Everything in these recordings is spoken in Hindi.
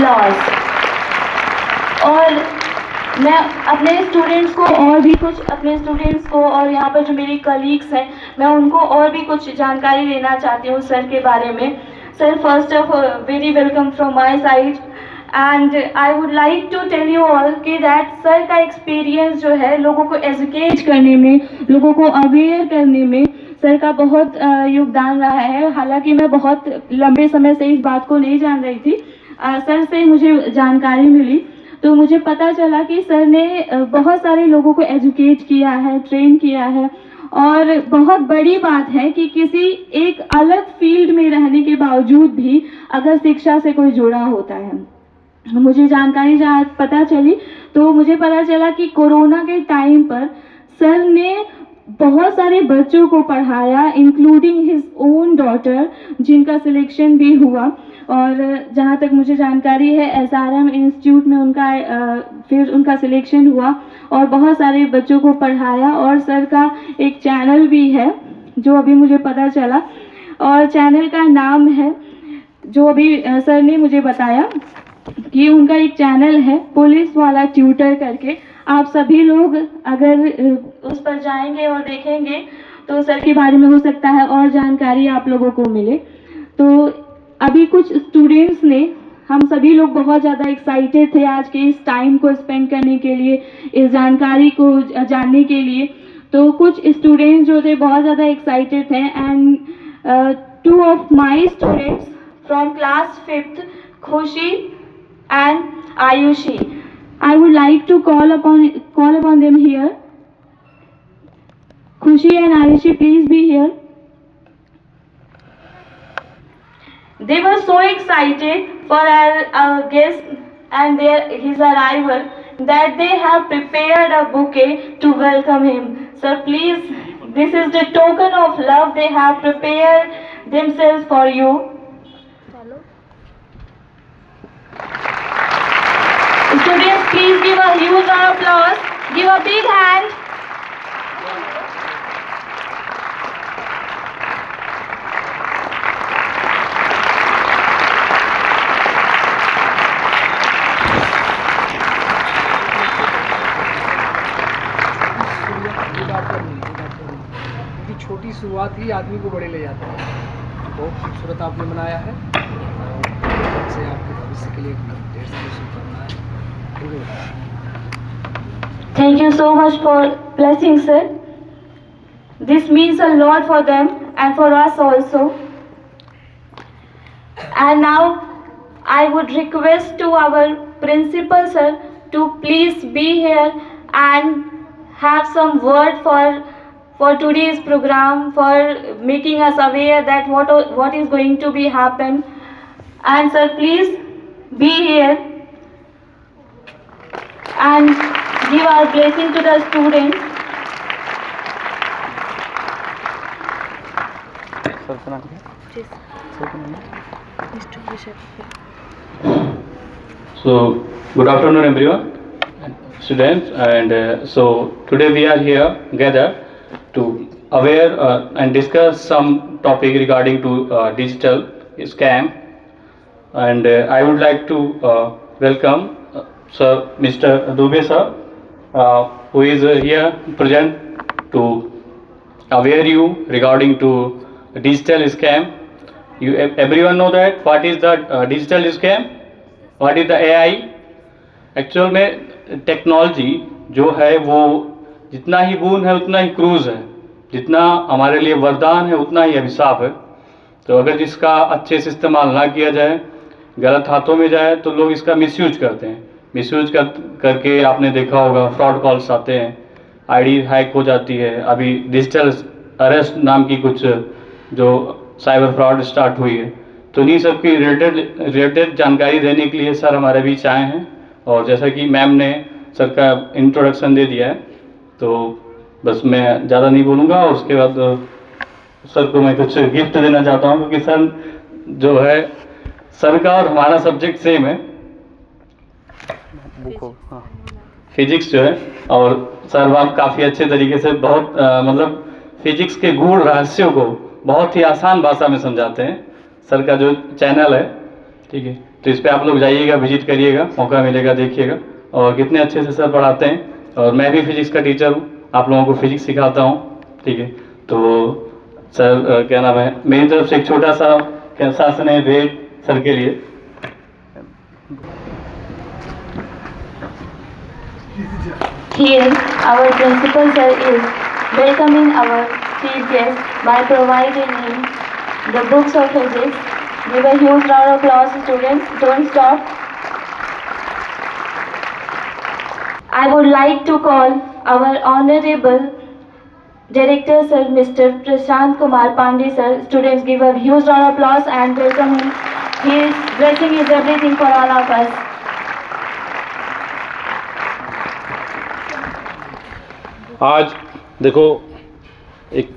applause. और मैं अपने स्टूडेंट्स को और भी कुछ और यहाँ पर जो मेरे कलीग्स हैं मैं उनको और भी कुछ जानकारी देना चाहती हूँ सर के बारे में. Sir, first of very welcome from my side and I would like to tell you all कि दैट सर का एक्सपीरियंस जो है लोगों को एजुकेट करने में, लोगों को अवेयर करने में सर का बहुत योगदान रहा है. हालांकि मैं बहुत लंबे समय से इस बात को नहीं जान रही थी. सर से मुझे जानकारी मिली तो मुझे पता चला कि सर ने बहुत सारे लोगों को एजुकेट किया है, ट्रेन किया है. और बहुत बड़ी बात है कि किसी एक अलग फील्ड में रहने के बावजूद भी अगर शिक्षा से कोई जुड़ा होता है. मुझे जानकारी जहाँ पता चली तो मुझे पता चला कि कोरोना के टाइम पर सर ने बहुत सारे बच्चों को पढ़ाया, इंक्लूडिंग हिज ओन डॉटर, जिनका सिलेक्शन भी हुआ. और जहाँ तक मुझे जानकारी है SRM इंस्टीट्यूट में फिर उनका सिलेक्शन हुआ और बहुत सारे बच्चों को पढ़ाया. और सर का एक चैनल भी है जो अभी मुझे पता चला, और चैनल का नाम है, जो अभी सर ने मुझे बताया कि उनका एक चैनल है पुलिस वाला ट्यूटर करके. आप सभी लोग अगर उस पर जाएंगे और देखेंगे तो सर के बारे में हो सकता है और जानकारी आप लोगों को मिले. तो अभी कुछ स्टूडेंट्स ने, हम सभी लोग बहुत ज़्यादा एक्साइटेड थे आज के इस टाइम को स्पेंड करने के लिए, इस जानकारी को जानने के लिए. तो कुछ स्टूडेंट्स जो थे बहुत ज़्यादा एक्साइटेड थे and 2 of my students from class 5th, खुशी and Ayushi. I would like to call upon them here. Khushi and Ayushi, please be here. They were so excited for our guest and his arrival that they have prepared a bouquet to welcome him. Sir, please, this is the token of love they have prepared themselves for you. Students, please give a huge round of applause. Give a big hand. छोटी शुरुआत ही आदमी को बड़े ले जाता है. बहुत खूबसूरत आपने बनाया है और से आपके भविष्य के लिए ढेर सारी शुभकामनाएं. Thank you so much for blessing, sir. This means a lot for them and for us also. And now I would request to our principal sir to please be here and have some word for today's program, for making us aware that what is going to be happen. And sir, please be here and give our blessing to the students. So, good afternoon everyone, students, and so today we are here gathered to aware and discuss some topic regarding to digital scam, and I would like to welcome Sir Mr. Dubey sir, who is here present to aware you regarding to digital scam. You everyone know that what is the digital scam, what is the AI. Actual में टेक्नोलॉजी जो है वो जितना ही बून है उतना ही क्रूज है, जितना हमारे लिए वरदान है उतना ही अभिशाप है. तो अगर जिसका अच्छे से इस्तेमाल ना किया जाए, गलत हाथों में जाए, तो लोग इसका मिसयूज करते हैं. मिसयूज करके आपने देखा होगा फ्रॉड कॉल्स आते हैं, आईडी हैक हो जाती है. अभी डिजिटल अरेस्ट नाम की कुछ जो साइबर फ्रॉड स्टार्ट हुई है. तो इन्हीं सब की रिलेटेड जानकारी देने के लिए सर हमारे बीच आए हैं. और जैसा कि मैम ने सर का इंट्रोडक्शन दे दिया है, तो बस मैं ज़्यादा नहीं बोलूँगा. और उसके बाद सर को मैं कुछ गिफ्ट देना चाहता हूँ, क्योंकि सर जो है, सर का और हमारा सब्जेक्ट सेम है, फिजिक्स जो है. और सर आप काफ़ी अच्छे तरीके से बहुत मतलब फिजिक्स के गूढ़ रहस्यों को बहुत ही आसान भाषा में समझाते हैं. सर का जो चैनल है, ठीक है, तो इस पे आप लोग जाइएगा, विजिट करिएगा, मौका मिलेगा देखिएगा। और कितने अच्छे से सर पढ़ाते हैं। और मैं भी फिजिक्स का टीचर हूँ, आप लोगों को फिजिक्स सिखाता हूँ, ठीक है। तो सर क्या नाम है, मेरी तरफ से एक छोटा सा क्या शासन है भेंट सर के लिए। Here, our principal sir is welcoming our chief guest by providing him the books of physics. Give a huge round of applause, students. Don't stop. I would like to call our honorable director, sir, Mr. Prashant Kumar Pandey, sir. Students, give a huge round of applause and welcome him. His blessing is everything for all of us. आज देखो एक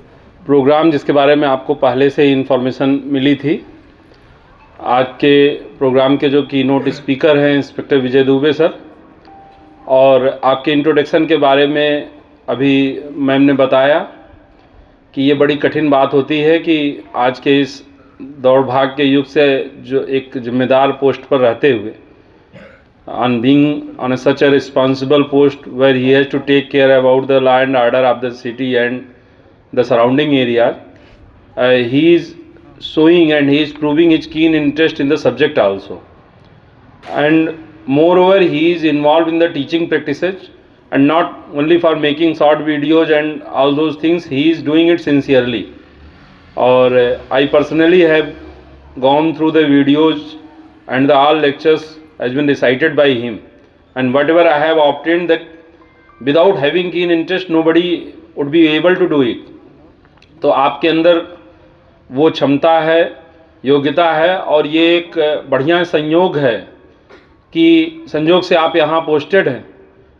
प्रोग्राम जिसके बारे में आपको पहले से ही इन्फॉर्मेशन मिली थी। आज के प्रोग्राम के जो कीनोट स्पीकर हैं इंस्पेक्टर विजय दुबे सर, और आपके इंट्रोडक्शन के बारे में अभी मैम ने बताया कि ये बड़ी कठिन बात होती है कि आज के इस दौड़ भाग के युग से जो एक जिम्मेदार पोस्ट पर रहते हुए, on being on such a responsible post where he has to take care about the law and order of the city and the surrounding area, he is showing and he is proving his keen interest in the subject also, and moreover he is involved in the teaching practices, and not only for making short videos and all those things, he is doing it sincerely. Or I personally have gone through the videos and the all lectures has been recited by him, and whatever I have obtained, that without having keen interest nobody would be able to do it. तो आपके अंदर वो क्षमता है, योग्यता है, और ये एक बढ़िया संयोग है कि संयोग से आप यहाँ पोस्टेड हैं।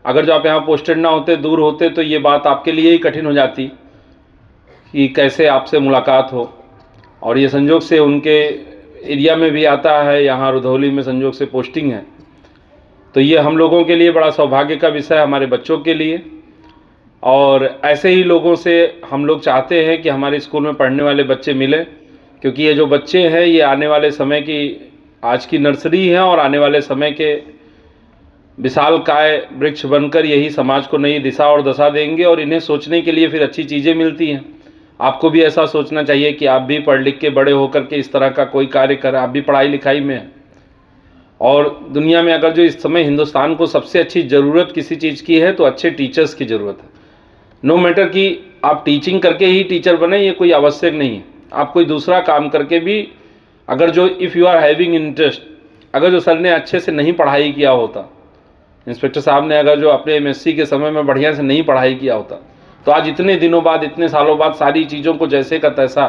अगर जो आप यहाँ पोस्टेड ना होते, दूर होते, तो ये बात आपके लिए ही कठिन हो जाती कि कैसे आपसे मुलाकात हो। और ये संयोग से उनके एरिया में भी आता है, यहाँ रुधौली में संयोग से पोस्टिंग है। तो ये हम लोगों के लिए बड़ा सौभाग्य का विषय, हमारे बच्चों के लिए। और ऐसे ही लोगों से हम लोग चाहते हैं कि हमारे स्कूल में पढ़ने वाले बच्चे मिलें, क्योंकि ये जो बच्चे हैं ये आने वाले समय की आज की नर्सरी हैं, और आने वाले समय के विशालकाय वृक्ष बनकर यही समाज को नई दिशा और दशा देंगे। और इन्हें सोचने के लिए फिर अच्छी चीज़ें मिलती हैं। आपको भी ऐसा सोचना चाहिए कि आप भी पढ़ लिख के बड़े होकर के इस तरह का कोई कार्य करें। आप भी पढ़ाई लिखाई में हैं, और दुनिया में अगर जो इस समय हिंदुस्तान को सबसे अच्छी ज़रूरत किसी चीज़ की है तो अच्छे टीचर्स की ज़रूरत है। नो मैटर कि आप टीचिंग करके ही टीचर बने, ये कोई आवश्यक नहीं है। आप कोई दूसरा काम करके भी अगर जो if you are having interest, अगर जो सर ने अच्छे से नहीं पढ़ाई किया होता, इंस्पेक्टर साहब ने अगर जो अपने MSc के समय में बढ़िया से नहीं पढ़ाई किया होता, तो आज इतने दिनों बाद, इतने सालों बाद सारी चीज़ों को जैसे का तैसा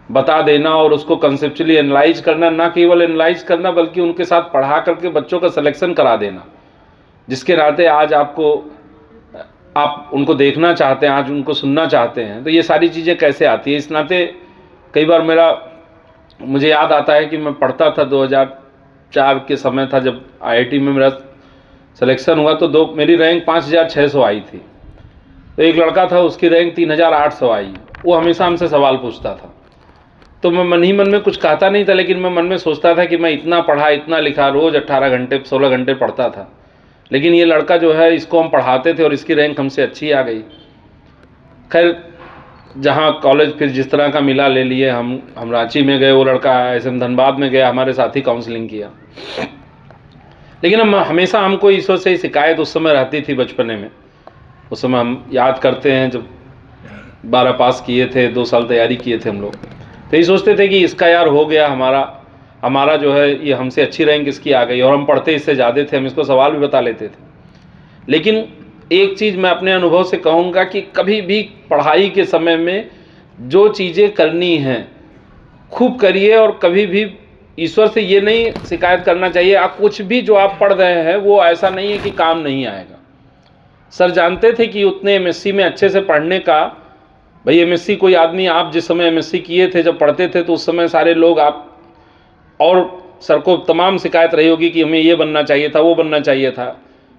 बता देना और उसको कंसेप्चुअली एनालाइज करना, ना केवल एनालाइज करना बल्कि उनके साथ पढ़ा करके बच्चों का सिलेक्शन करा देना, जिसके नाते आज आप उनको देखना चाहते हैं, आज उनको सुनना चाहते हैं। तो ये सारी चीज़ें कैसे आती है, इस नाते कई बार मुझे याद आता है कि मैं पढ़ता था 2004 के समय था, जब IIT में मेरा सिलेक्शन हुआ तो मेरी रैंक 5600 आई थी। तो एक लड़का था, उसकी रैंक 3800 आई। वो हमेशा हमसे सवाल पूछता था, तो मैं मन ही मन में कुछ कहता नहीं था, लेकिन मैं मन में सोचता था कि मैं इतना पढ़ा, इतना लिखा, रोज़ 18 घंटे 16 घंटे पढ़ता था, लेकिन ये लड़का जो है, इसको हम पढ़ाते थे और इसकी रैंक हमसे अच्छी आ गई। खैर, जहाँ कॉलेज फिर जिस तरह का मिला, ले लिए हम रांची में गए, वो लड़का SM धनबाद में गया, हमारे साथ ही काउंसलिंग किया। लेकिन हमेशा हमको ईश्वर से शिकायत उस समय रहती थी बचपने में। उस समय हम याद करते हैं जब 12 पास किए थे, 2 साल तैयारी किए थे हम लोग, तो ये सोचते थे कि इसका यार हो गया, हमारा जो है ये हमसे अच्छी रैंक इसकी आ गई, और हम पढ़ते इससे ज़्यादा थे, हम इसको सवाल भी बता लेते थे। लेकिन एक चीज़ मैं अपने अनुभव से कहूँगा कि कभी भी पढ़ाई के समय में जो चीज़ें करनी हैं खूब करिए, और कभी भी ईश्वर से ये नहीं शिकायत करना चाहिए आप कुछ भी जो आप पढ़ रहे हैं वो ऐसा नहीं है कि काम नहीं आएगा। सर जानते थे कि उतने MSc में अच्छे से पढ़ने का, भाई MSc कोई आदमी, आप जिस समय MSc किए थे, जब पढ़ते थे तो उस समय सारे लोग आप, और सर को तमाम शिकायत रही होगी कि हमें ये बनना चाहिए था, वो बनना चाहिए था,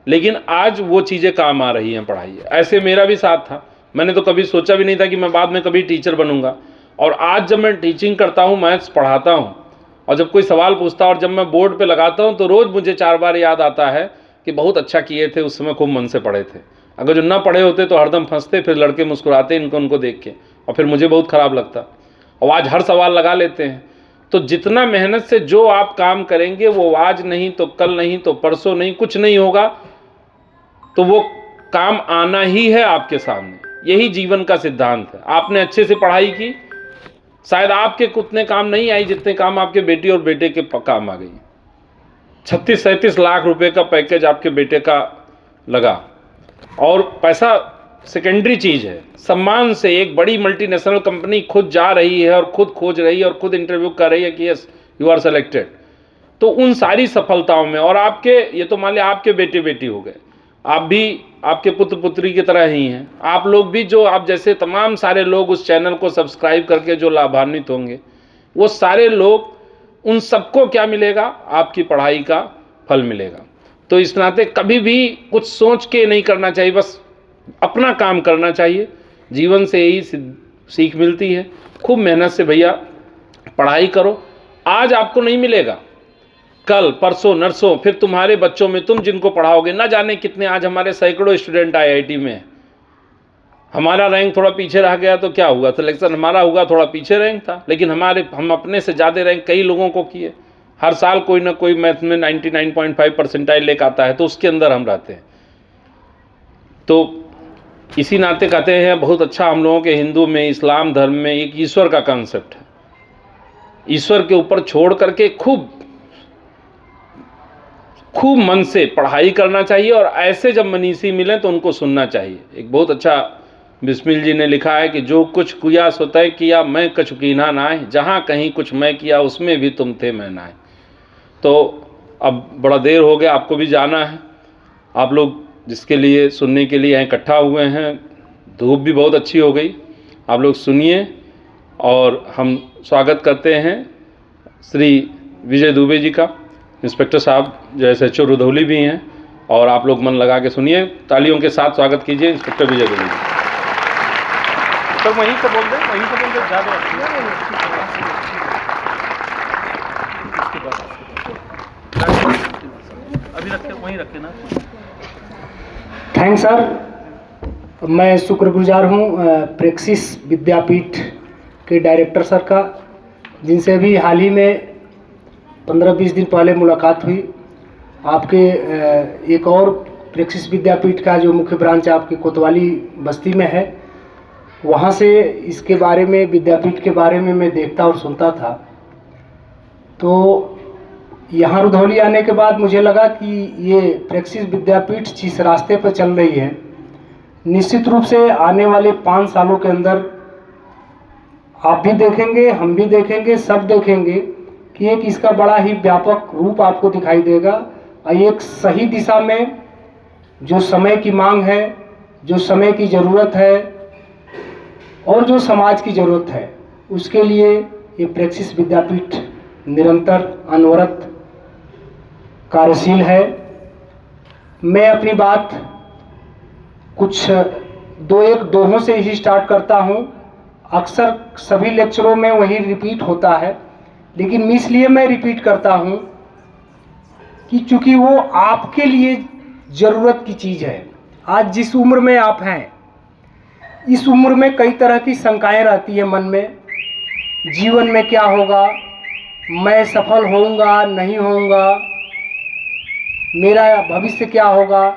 लेकिन आज वो चीज़ें काम आ रही हैं पढ़ाई। ऐसे मेरा भी साथ था, मैंने तो कभी सोचा भी नहीं था कि मैं बाद में कभी टीचर बनूंगा, और आज जब मैं टीचिंग करता हूँ, मैथ्स पढ़ाता हूँ, और जब कोई सवाल पूछता है और जब मैं बोर्ड पे लगाता हूँ तो रोज़ मुझे 4 बार याद आता है कि बहुत अच्छा किए थे, उस समय खूब मन से पढ़े थे। अगर जो ना पढ़े होते तो हरदम फंसते, फिर लड़के मुस्कुराते उनको देख के, और फिर मुझे बहुत ख़राब लगता। और आज हर सवाल लगा लेते हैं। तो जितना मेहनत से जो आप काम करेंगे वो आज नहीं तो कल नहीं तो परसों नहीं, कुछ नहीं होगा तो वो काम आना ही है आपके सामने। यही जीवन का सिद्धांत है। आपने अच्छे से पढ़ाई की, शायद आपके उतने काम नहीं आई जितने काम आपके बेटी और बेटे के काम आ गई। 36-37 लाख रुपए का पैकेज आपके बेटे का लगा, और पैसा सेकेंडरी चीज़ है। सम्मान से एक बड़ी मल्टीनेशनल कंपनी खुद जा रही है और खुद खोज रही है और खुद इंटरव्यू कर रही है कि यस यू आर सेलेक्टेड। तो उन सारी सफलताओं में, और आपके, ये तो मान लिया आपके बेटे बेटी हो गए, आप भी आपके पुत्र पुत्री की तरह ही हैं। आप लोग भी, जो आप जैसे तमाम सारे लोग उस चैनल को सब्सक्राइब करके जो लाभान्वित होंगे, वो सारे लोग, उन सबको क्या मिलेगा? आपकी पढ़ाई का फल मिलेगा। तो इस नाते कभी भी कुछ सोच के नहीं करना चाहिए, बस अपना काम करना चाहिए। जीवन से यही सीख मिलती है। खूब मेहनत से भैया पढ़ाई करो। आज आपको नहीं मिलेगा, कल परसों नरसों फिर तुम्हारे बच्चों में तुम जिनको पढ़ाओगे, ना जाने कितने। आज हमारे सैकड़ों स्टूडेंट IIT में, हमारा रैंक थोड़ा पीछे रह गया तो क्या हुआ? सिलेक्शन हमारा हुआ, थोड़ा पीछे रैंक था, लेकिन हम अपने से ज़्यादा रैंक कई लोगों को किए। हर साल कोई ना कोई मैथ में 99.5 परसेंटाइल लेकर आता है, तो उसके अंदर हम रहते हैं। तो इसी नाते कहते हैं बहुत अच्छा, हम लोगों के हिंदू में, इस्लाम धर्म में एक ईश्वर का कॉन्सेप्ट है। ईश्वर के ऊपर छोड़ करके खूब मन से पढ़ाई करना चाहिए, और ऐसे जब मनीषी मिले तो उनको सुनना चाहिए। एक बहुत अच्छा बिस्मिल जी ने लिखा है कि जो कुछ किया सो तय किया, मैं कछु कीना नाय, जहाँ कहीं कुछ मैं किया उसमें भी तुम थे मैं नाय। तो अब बड़ा देर हो गया, आपको भी जाना है। आप लोग जिसके लिए सुनने के लिए इकट्ठा हुए हैं, धूप भी बहुत अच्छी हो गई, आप लोग सुनिए। और हम स्वागत करते हैं श्री विजय दुबे जी का। इंस्पेक्टर साहब जो SHO रुधौली भी हैं, और आप लोग मन लगा के सुनिए। तालियों के साथ स्वागत कीजिए इंस्पेक्टर विजय दुबे जी। तो वहीं से बोल दे ज़्यादा अभी रखे, वहीं रखे ना। Thanks sir. मैं शुक्रगुजार हूँ प्रेक्सिस विद्यापीठ के डायरेक्टर सर का, जिनसे भी हाल ही में 15-20 दिन पहले मुलाकात हुई। आपके एक और प्रेक्सिस विद्यापीठ का जो मुख्य ब्रांच आपके कोतवाली बस्ती में है, वहाँ से इसके बारे में, विद्यापीठ के बारे में मैं देखता और सुनता था। तो यहाँ रुधौली आने के बाद मुझे लगा कि ये प्रेक्सिस विद्यापीठ जिस रास्ते पर चल रही है, निश्चित रूप से आने वाले 5 सालों के अंदर आप भी देखेंगे, हम भी देखेंगे, सब देखेंगे कि एक इसका बड़ा ही व्यापक रूप आपको दिखाई देगा। और एक सही दिशा में जो समय की मांग है, जो समय की ज़रूरत है और जो समाज की ज़रूरत है, उसके लिए ये प्रेक्सिस विद्यापीठ निरंतर अनवरत कार्यशील है। मैं अपनी बात कुछ 2-1 दोहों से ही स्टार्ट करता हूँ। अक्सर सभी लेक्चरों में वही रिपीट होता है, लेकिन इसलिए मैं रिपीट करता हूँ कि चूँकि वो आपके लिए ज़रूरत की चीज़ है। आज जिस उम्र में आप हैं, इस उम्र में कई तरह की शंकाएं रहती है मन में। जीवन में क्या होगा, मैं सफल होऊंगा नहीं होऊंगा, मेरा भविष्य क्या होगा,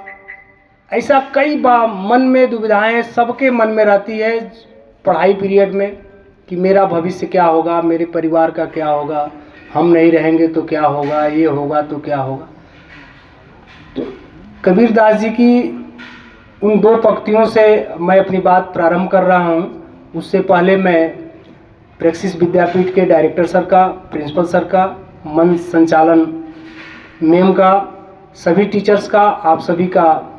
ऐसा कई बार मन में दुविधाएं सबके मन में रहती है पढ़ाई पीरियड में कि मेरा भविष्य क्या होगा, मेरे परिवार का क्या होगा, हम नहीं रहेंगे तो क्या होगा, ये होगा तो क्या होगा। तो कबीरदास जी की उन 2 पंक्तियों से मैं अपनी बात प्रारंभ कर रहा हूँ। उससे पहले मैं प्रेक्सिस विद्यापीठ के डायरेक्टर सर का, प्रिंसिपल सर का, मंच संचालन मेम का, सभी टीचर्स का, आप सभी का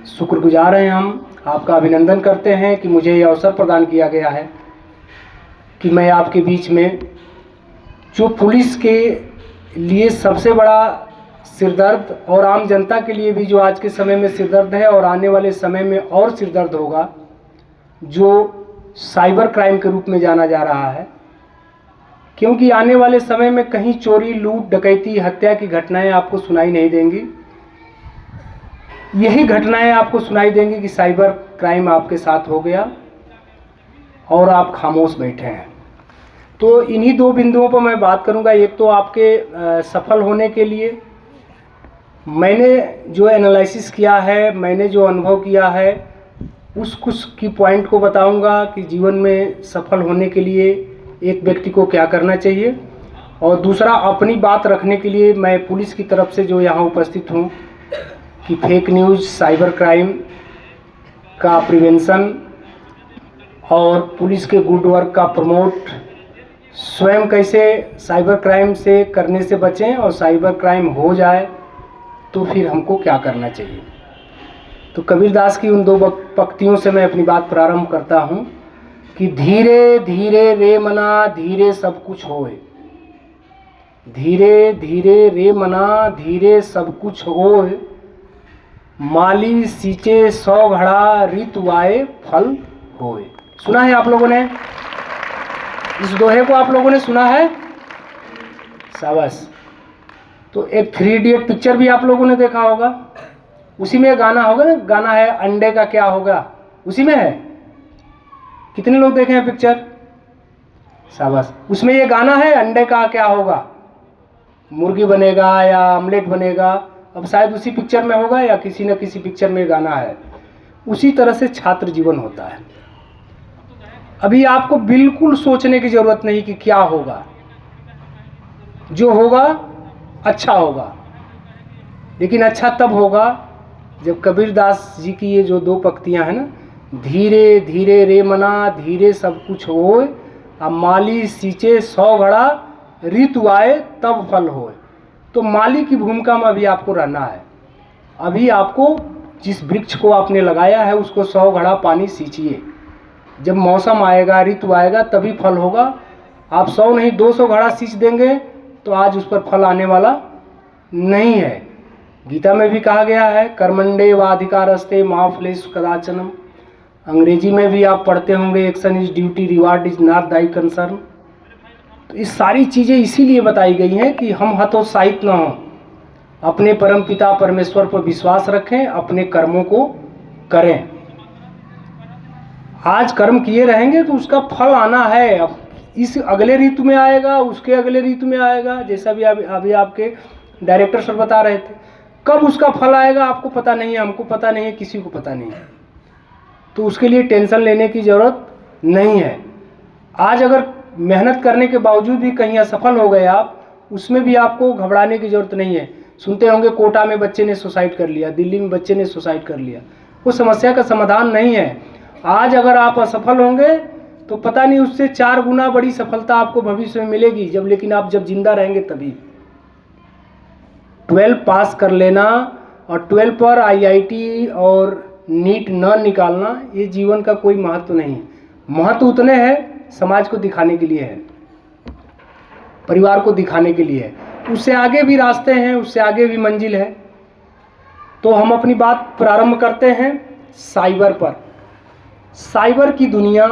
शुक्रगुजार हैं। हम आपका अभिनंदन करते हैं कि मुझे ये अवसर प्रदान किया गया है कि मैं आपके बीच में, जो पुलिस के लिए सबसे बड़ा सिरदर्द और आम जनता के लिए भी जो आज के समय में सिरदर्द है और आने वाले समय में और सिरदर्द होगा, जो साइबर क्राइम के रूप में जाना जा रहा है, क्योंकि आने वाले समय में कहीं चोरी, लूट, डकैती, हत्या की घटनाएं आपको सुनाई नहीं देंगी। यही घटनाएं आपको सुनाई देंगी कि साइबर क्राइम आपके साथ हो गया और आप खामोश बैठे हैं। तो इन्हीं दो बिंदुओं पर मैं बात करूंगा। एक तो आपके सफल होने के लिए मैंने जो एनालिसिस किया है, मैंने जो अनुभव किया है, उस कुछ की पॉइंट को बताऊंगा कि जीवन में सफल होने के लिए एक व्यक्ति को क्या करना चाहिए। और दूसरा, अपनी बात रखने के लिए मैं पुलिस की तरफ से जो यहाँ उपस्थित हूँ कि फेक न्यूज़, साइबर क्राइम का प्रिवेंशन और पुलिस के गुड वर्क का प्रमोट, स्वयं कैसे साइबर क्राइम से करने से बचें और साइबर क्राइम हो जाए तो फिर हमको क्या करना चाहिए। तो कबीरदास की उन दो पंक्तियों से मैं अपनी बात प्रारंभ करता हूँ कि धीरे धीरे रे मना धीरे सब कुछ होए, धीरे धीरे रे मना धीरे सब कुछ होए, माली सींचे 100 घड़ा ऋतु आए फल होए। सुना है आप लोगों ने? इस दोहे को आप लोगों ने सुना है? शाबाश। तो एक 3 इडियट पिक्चर भी आप लोगों ने देखा होगा, उसी में गाना होगा ना, गाना है अंडे का क्या होगा, उसी में है। कितने लोग देखे हैं पिक्चर? शाबाश। उसमें ये गाना है अंडे का क्या होगा, मुर्गी बनेगा या आमलेट बनेगा। अब शायद उसी पिक्चर में होगा या किसी न किसी पिक्चर में गाना है। उसी तरह से छात्र जीवन होता है। अभी आपको बिल्कुल सोचने की ज़रूरत नहीं कि क्या होगा, जो होगा अच्छा होगा, लेकिन अच्छा तब होगा जब कबीरदास जी की ये जो 2 पंक्तियां हैं ना, धीरे धीरे रे मना धीरे सब कुछ होए, अब माली सींचे 100 घड़ा ऋतु आए तब फल होए। तो माली की भूमिका में अभी आपको रहना है। अभी आपको जिस वृक्ष को आपने लगाया है उसको 100 घड़ा पानी सींचिए। जब मौसम आएगा, ऋतु आएगा, तभी फल होगा। आप 100 नहीं 200 घड़ा सींच देंगे तो आज उस पर फल आने वाला नहीं है। गीता में भी कहा गया है कर्मंडे वाधिकारस्ते मा फलेषु कदाचनम। अंग्रेजी में भी आप पढ़ते होंगे action is duty, reward is not thy concern. तो ये सारी चीज़ें इसीलिए बताई गई हैं कि हम हतोत्साहित न हों, अपने परम पिता परमेश्वर पर विश्वास रखें, अपने कर्मों को करें। आज कर्म किए रहेंगे तो उसका फल आना है। अब इस अगले ऋतु में आएगा, उसके अगले ऋतु में आएगा, जैसा भी अभी आपके डायरेक्टर सर बता रहे थे। कब उसका फल आएगा आपको पता नहीं है, हमको पता नहीं है, किसी को पता नहीं है। तो उसके लिए टेंशन लेने की ज़रूरत नहीं है। आज अगर मेहनत करने के बावजूद भी कहीं असफल हो गए आप, उसमें भी आपको घबराने की ज़रूरत नहीं है। सुनते होंगे कोटा में बच्चे ने सुसाइड कर लिया, दिल्ली में बच्चे ने सुसाइड कर लिया। वो समस्या का समाधान नहीं है। आज अगर आप असफल होंगे तो पता नहीं उससे 4 गुना बड़ी सफलता आपको भविष्य में मिलेगी, लेकिन आप जब जिंदा रहेंगे तभी। 12 पास कर लेना और 12 पर IIT और नीट न निकालना, ये जीवन का कोई महत्व नहीं है। महत्व उतने हैं समाज को दिखाने के लिए है, परिवार को दिखाने के लिए है। उससे आगे भी रास्ते हैं, उससे आगे भी मंजिल है। तो हम अपनी बात प्रारंभ करते हैं साइबर पर। साइबर की दुनिया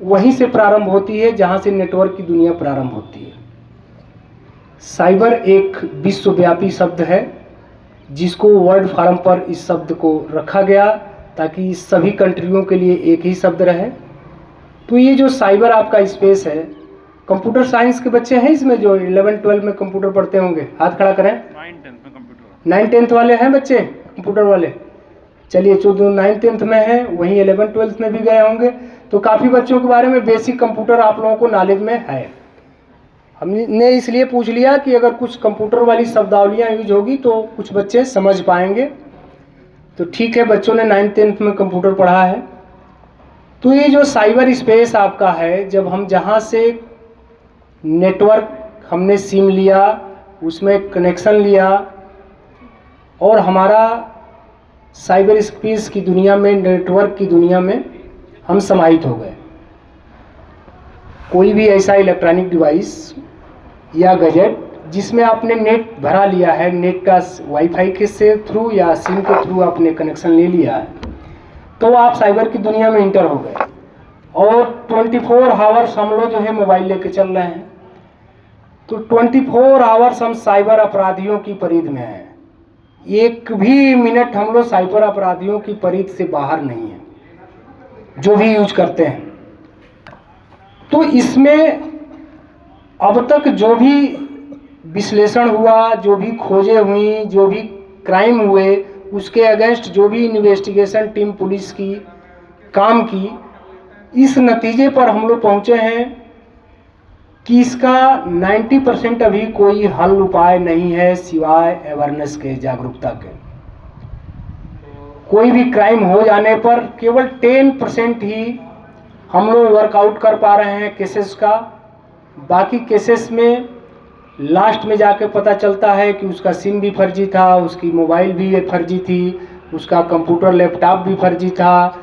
वहीं से प्रारंभ होती है जहां से नेटवर्क की दुनिया प्रारंभ होती है। साइबर एक विश्वव्यापी शब्द है जिसको वर्ल्ड फार्म पर इस शब्द को रखा गया ताकि सभी कंट्रियों के लिए एक ही शब्द रहे। तो ये जो साइबर आपका स्पेस है, कंप्यूटर साइंस के बच्चे हैं इसमें जो 11-12 में कंप्यूटर पढ़ते होंगे, हाथ खड़ा करें। 9-10 में कंप्यूटर, 9-10 वाले हैं बच्चे कंप्यूटर वाले? चलिए, जो 9-10 में हैं वहीं 11-12 में भी गए होंगे, तो काफ़ी बच्चों के बारे में बेसिक कंप्यूटर आप लोगों को नॉलेज में है। हमने इसलिए पूछ लिया कि अगर कुछ कंप्यूटर वाली शब्दावलियाँ यूज होगी तो कुछ बच्चे समझ पाएंगे। तो ठीक है, बच्चों ने 9-10 में कंप्यूटर पढ़ा है। तो ये जो साइबर स्पेस आपका है, जब हम जहाँ से नेटवर्क हमने सिम लिया, उसमें कनेक्शन लिया और हमारा साइबर स्पेस की दुनिया में, नेटवर्क की दुनिया में हम समाहित हो गए। कोई भी ऐसा इलेक्ट्रॉनिक डिवाइस या गैजेट जिसमें आपने नेट भरा लिया है, नेट का वाईफाई के से थ्रू या सिम के थ्रू आपने कनेक्शन ले लिया है, तो आप साइबर की दुनिया में इंटर हो गए। और 24 आवर्स हम लोग जो है मोबाइल लेके चल रहे हैं। तो 24 आवर्स हम साइबर अपराधियों की परिध में हैं। एक भी मिनट हम लोग साइबर अपराधियों की परिध से बाहर नहीं है, जो भी यूज करते हैं। तो इसमें अब तक जो भी विश्लेषण हुआ, जो भी खोजें हुई, जो भी क्राइम हुए, उसके अगेंस्ट जो भी इन्वेस्टिगेशन टीम पुलिस की काम की, इस नतीजे पर हम लोग पहुंचे हैं कि इसका 90% अभी कोई हल उपाय नहीं है सिवाय अवेयरनेस के, जागरूकता के। कोई भी क्राइम हो जाने पर केवल 10% ही हम लोग वर्कआउट कर पा रहे हैं केसेस का। बाकी केसेस में लास्ट में जाके पता चलता है कि उसका सिम भी फर्जी था, उसकी मोबाइल भी फर्जी थी, उसका कंप्यूटर लैपटॉप भी फर्जी था,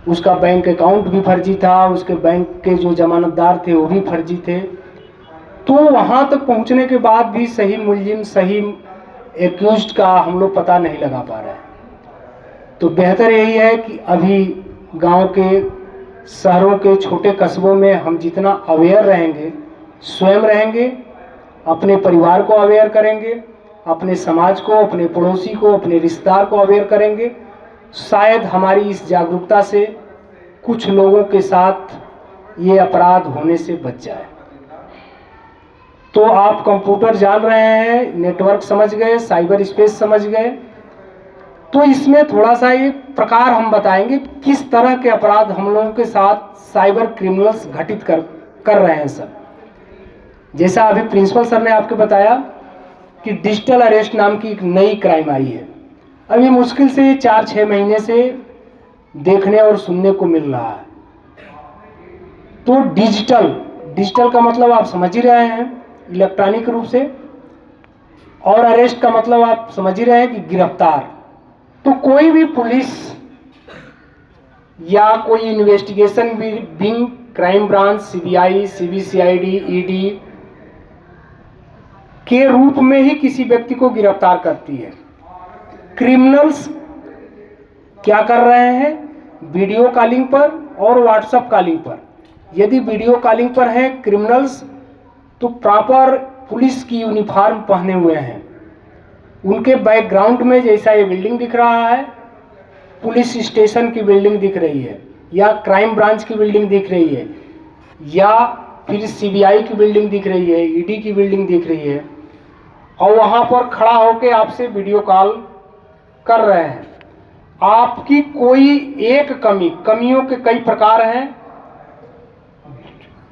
उसका बैंक अकाउंट भी फर्जी था, उसके बैंक के जो जमानतदार थे वो भी फर्जी थे। तो वहाँ तक पहुँचने के बाद भी सही मुलजिम, सही एक्यूज्ड का हम लोग पता नहीं लगा पा रहे हैं। तो बेहतर यही है कि अभी गांव के, शहरों के, छोटे कस्बों में हम जितना अवेयर रहेंगे, स्वयं रहेंगे, अपने परिवार को अवेयर करेंगे, अपने समाज को, अपने पड़ोसी को, अपने रिश्तेदार को अवेयर करेंगे, शायद हमारी इस जागरूकता से कुछ लोगों के साथ ये अपराध होने से बच जाए। तो आप कंप्यूटर जान रहे हैं, नेटवर्क समझ गए, साइबर स्पेस समझ गए, तो इसमें थोड़ा सा ये प्रकार हम बताएंगे किस तरह के अपराध हम लोगों के साथ साइबर क्रिमिनल्स घटित कर रहे हैं सर। जैसा अभी प्रिंसिपल सर ने आपको बताया कि डिजिटल अरेस्ट नाम की एक नई क्राइम आई है। अभी मुश्किल से 4-6 महीने से देखने और सुनने को मिल रहा है। तो डिजिटल का मतलब आप समझ ही रहे हैं, इलेक्ट्रॉनिक रूप से, और अरेस्ट का मतलब आप समझ ही रहे हैं कि गिरफ्तार। तो कोई भी पुलिस या कोई investigation wing, crime branch, CBI, CBCID, ED के रूप में ही किसी व्यक्ति को गिरफ्तार करती है। क्रिमिनल्स क्या कर रहे हैं? वीडियो कॉलिंग पर और व्हाट्सएप कॉलिंग पर। यदि वीडियो कॉलिंग पर हैं क्रिमिनल्स, तो प्रॉपर पुलिस की यूनिफॉर्म पहने हुए हैं। उनके बैकग्राउंड में जैसा ये बिल्डिंग दिख रहा है, पुलिस स्टेशन की बिल्डिंग दिख रही है, या क्राइम ब्रांच की बिल्डिंग दिख रही है, या फिर सीबीआई की बिल्डिंग दिख रही है, ईडी की बिल्डिंग दिख रही है, और वहाँ पर खड़ा होकर आपसे वीडियो कॉल कर रहे हैं। आपकी कोई एक कमियों के कई प्रकार हैं,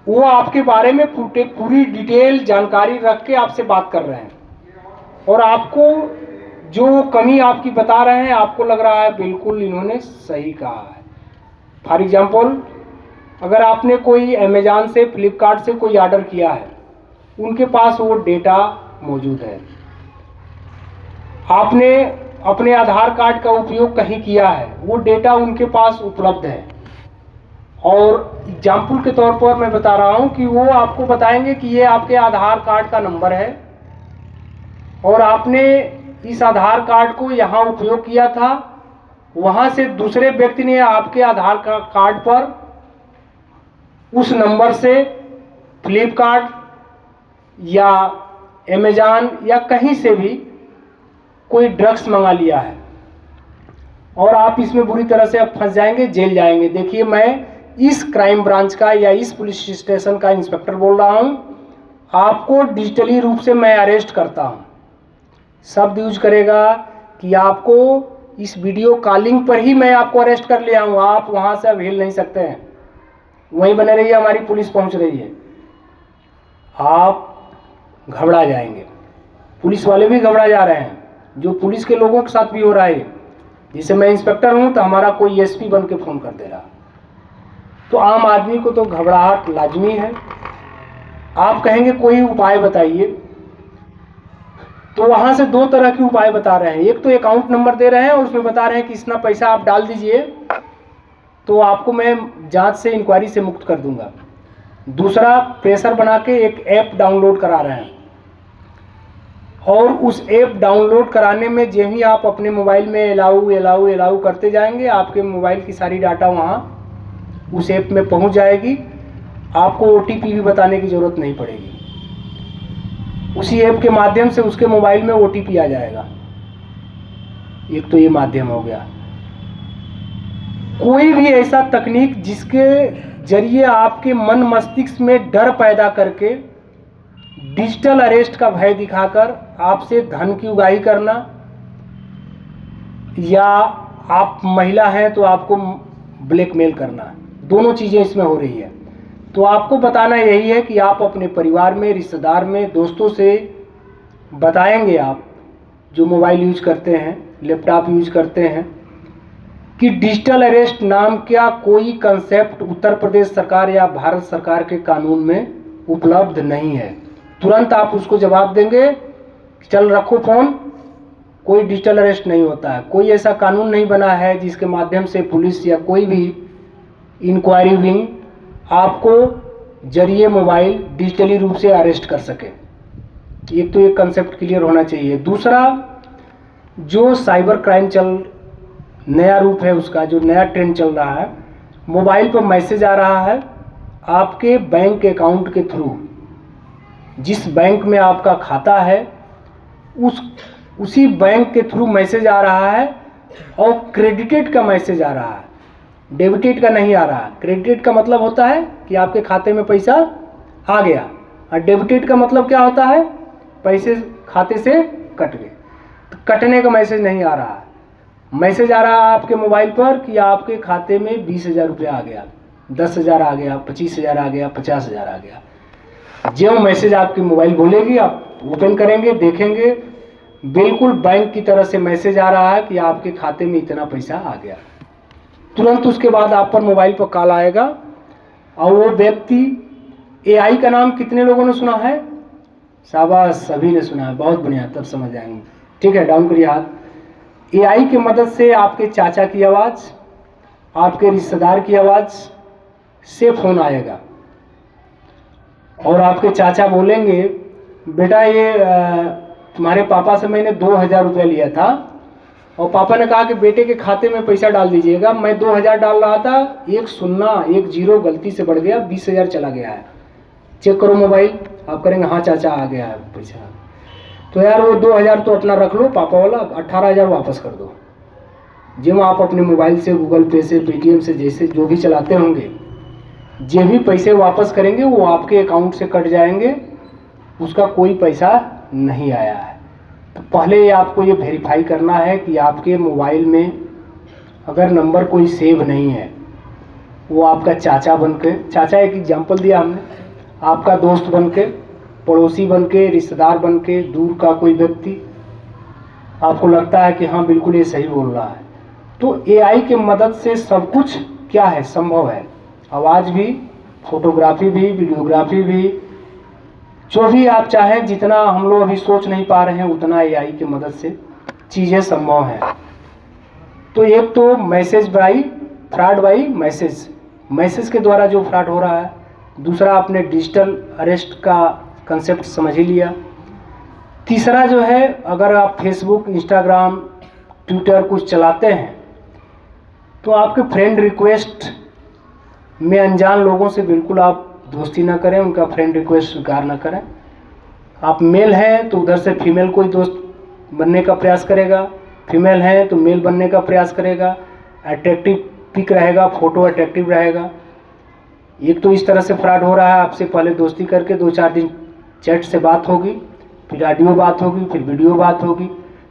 वो आपके बारे में पूरी डिटेल जानकारी रख के आपसे बात कर रहे हैं, और आपको जो कमी आपकी बता रहे हैं आपको लग रहा है बिल्कुल इन्होंने सही कहा है। फॉर एग्जाम्पल, अगर आपने कोई अमेज़न से, फ्लिपकार्ट से कोई ऑर्डर किया है, उनके पास वो डेटा मौजूद है। आपने अपने आधार कार्ड का उपयोग कहीं किया है, वो डेटा उनके पास उपलब्ध है। और एग्जाम्पल के तौर पर मैं बता रहा हूँ कि वो आपको बताएंगे कि ये आपके आधार कार्ड का नंबर है, और आपने इस आधार कार्ड को यहाँ उपयोग किया था, वहाँ से दूसरे व्यक्ति ने आपके आधार कार्ड पर उस नंबर से फ्लिपकार्ट या अमेज़न या कहीं से भी कोई ड्रग्स मंगा लिया है, और आप इसमें बुरी तरह से अब फंस जाएंगे, जेल जाएंगे। देखिए, मैं इस क्राइम ब्रांच का या इस पुलिस स्टेशन का इंस्पेक्टर बोल रहा हूँ। आपको डिजिटली रूप से मैं अरेस्ट करता हूँ। शब्द यूज करेगा कि आपको इस वीडियो कॉलिंग पर ही मैं आपको अरेस्ट कर लिया हूँ, आप वहाँ से अब हिल नहीं सकते हैं, वहीं बने रहिए, हमारी पुलिस पहुँच रही है। आप घबरा जाएंगे, पुलिस वाले भी घबरा जा रहे हैं, जो पुलिस के लोगों के साथ भी हो रहा है। जैसे मैं इंस्पेक्टर हूँ तो हमारा कोई एसपी बन के फ़ोन कर दे रहा, तो आम आदमी को तो घबराहट लाजमी है। आप कहेंगे कोई उपाय बताइए, तो वहाँ से 2 तरह के उपाय बता रहे हैं। एक तो अकाउंट नंबर दे रहे हैं और उसमें बता रहे हैं कि इतना पैसा आप डाल दीजिए तो आपको मैं जांच से, इंक्वायरी से मुक्त कर दूंगा। दूसरा, प्रेशर बना के एक ऐप डाउनलोड करा रहे हैं, और उस ऐप डाउनलोड कराने में जो ही आप अपने मोबाइल में अलाउ करते जाएंगे, आपके मोबाइल की सारी डाटा वहाँ उस ऐप में पहुंच जाएगी, आपको OTP भी बताने की ज़रूरत नहीं पड़ेगी। उसी ऐप के माध्यम से उसके मोबाइल में OTP आ जाएगा। एक तो ये माध्यम हो गया। कोई भी ऐसा तकनीक जिसके जरिए आपके मन मस्तिष्क में डर पैदा करके डिजिटल अरेस्ट का भय दिखाकर आपसे धन की उगाही करना, या आप महिला हैं तो आपको ब्लैकमेल करना, दोनों चीज़ें इसमें हो रही है। तो आपको बताना यही है कि आप अपने परिवार में, रिश्तेदार में, दोस्तों से बताएंगे, आप जो मोबाइल यूज करते हैं, लैपटॉप यूज करते हैं, कि डिजिटल अरेस्ट नाम का कोई कंसेप्ट उत्तर प्रदेश सरकार या भारत सरकार के कानून में उपलब्ध नहीं है। तुरंत आप उसको जवाब देंगे, चल रखो फ़ोन, कोई डिजिटल अरेस्ट नहीं होता है। कोई ऐसा कानून नहीं बना है जिसके माध्यम से पुलिस या कोई भी इंक्वायरी विंग आपको जरिए मोबाइल डिजिटली रूप से अरेस्ट कर सके। एक तो ये कंसेप्ट क्लियर होना चाहिए। दूसरा, जो साइबर क्राइम नया रूप है, उसका जो नया ट्रेंड चल रहा है, मोबाइल पर मैसेज आ रहा है आपके बैंक अकाउंट के थ्रू। जिस बैंक में आपका खाता है उसी बैंक के थ्रू मैसेज आ रहा है, और क्रेडिटेड का मैसेज आ रहा है, डेबिटेड का नहीं आ रहा। क्रेडिटेड का मतलब होता है कि आपके खाते में पैसा आ गया, और डेबिटेड का मतलब क्या होता है, पैसे खाते से कट गए। तो कटने का मैसेज नहीं आ रहा है, मैसेज आ रहा है आपके मोबाइल पर कि आपके खाते में 20,000 रुपया आ गया, 10,000 आ गया, 25,000 आ गया, 50,000 आ गया। जो मैसेज आपकी मोबाइल बोलेगी, आप ओपन करेंगे, देखेंगे, बिल्कुल बैंक की तरह से मैसेज आ रहा है कि आपके खाते में इतना पैसा आ गया। तुरंत उसके बाद आप पर मोबाइल पर कॉल आएगा, और वो व्यक्ति, AI का नाम कितने लोगों ने सुना है? शाबाश, सभी ने सुना है, बहुत बढ़िया, तब समझ जाएंगे। ठीक है, डाउन करिए हाथ। AI की मदद से आपके चाचा की आवाज़, आपके रिश्तेदार की आवाज़ से फ़ोन आएगा, और आपके चाचा बोलेंगे, बेटा ये तुम्हारे पापा से मैंने 2,000 रुपया लिया था, और पापा ने कहा कि बेटे के खाते में पैसा डाल दीजिएगा। मैं 2,000 डाल रहा था, एक 0 गलती से बढ़ गया, 20,000 चला गया है, चेक करो मोबाइल। आप करेंगे हाँ चाचा आ गया है पैसा। तो यार वो 2,000 तो अपना रख लो पापा वाला, 18,000 वापस कर दो। जब आप अपने मोबाइल से, गूगल पे से, पेटीएम से, जैसे जो भी चलाते होंगे, जो भी पैसे वापस करेंगे वो आपके अकाउंट से कट जाएंगे, उसका कोई पैसा नहीं आया है। तो पहले आपको ये वेरीफाई करना है कि आपके मोबाइल में अगर नंबर कोई सेव नहीं है, वो आपका चाचा बन के, चाचा एक एग्जांपल दिया हमने, आपका दोस्त बन के, पड़ोसी बन के, रिश्तेदार बन के, दूर का कोई व्यक्ति, आपको लगता है कि हाँ बिल्कुल ये सही बोल रहा है, तो AI की मदद से सब कुछ क्या है, संभव है। आवाज़ भी, फोटोग्राफी भी, वीडियोग्राफी भी, जो भी आप चाहें, जितना हम लोग अभी सोच नहीं पा रहे हैं उतना AI की मदद से चीज़ें संभव हैं। तो एक तो message by fraud by message के द्वारा जो फ्रॉड हो रहा है। दूसरा, आपने डिजिटल अरेस्ट का कंसेप्ट समझ ही लिया। तीसरा जो है, अगर आप फेसबुक, इंस्टाग्राम, ट्विटर कुछ चलाते हैं, तो आपके फ्रेंड रिक्वेस्ट में अनजान लोगों से बिल्कुल आप दोस्ती ना करें, उनका फ्रेंड रिक्वेस्ट स्वीकार ना करें। आप मेल हैं तो उधर से फीमेल कोई दोस्त बनने का प्रयास करेगा, फीमेल हैं तो मेल बनने का प्रयास करेगा, अट्रैक्टिव पिक रहेगा, फोटो अट्रैक्टिव रहेगा। एक तो इस तरह से फ्रॉड हो रहा है, आपसे पहले दोस्ती करके 2-4 दिन चैट से बात होगी, फिर ऑडियो बात होगी, फिर वीडियो बात होगी,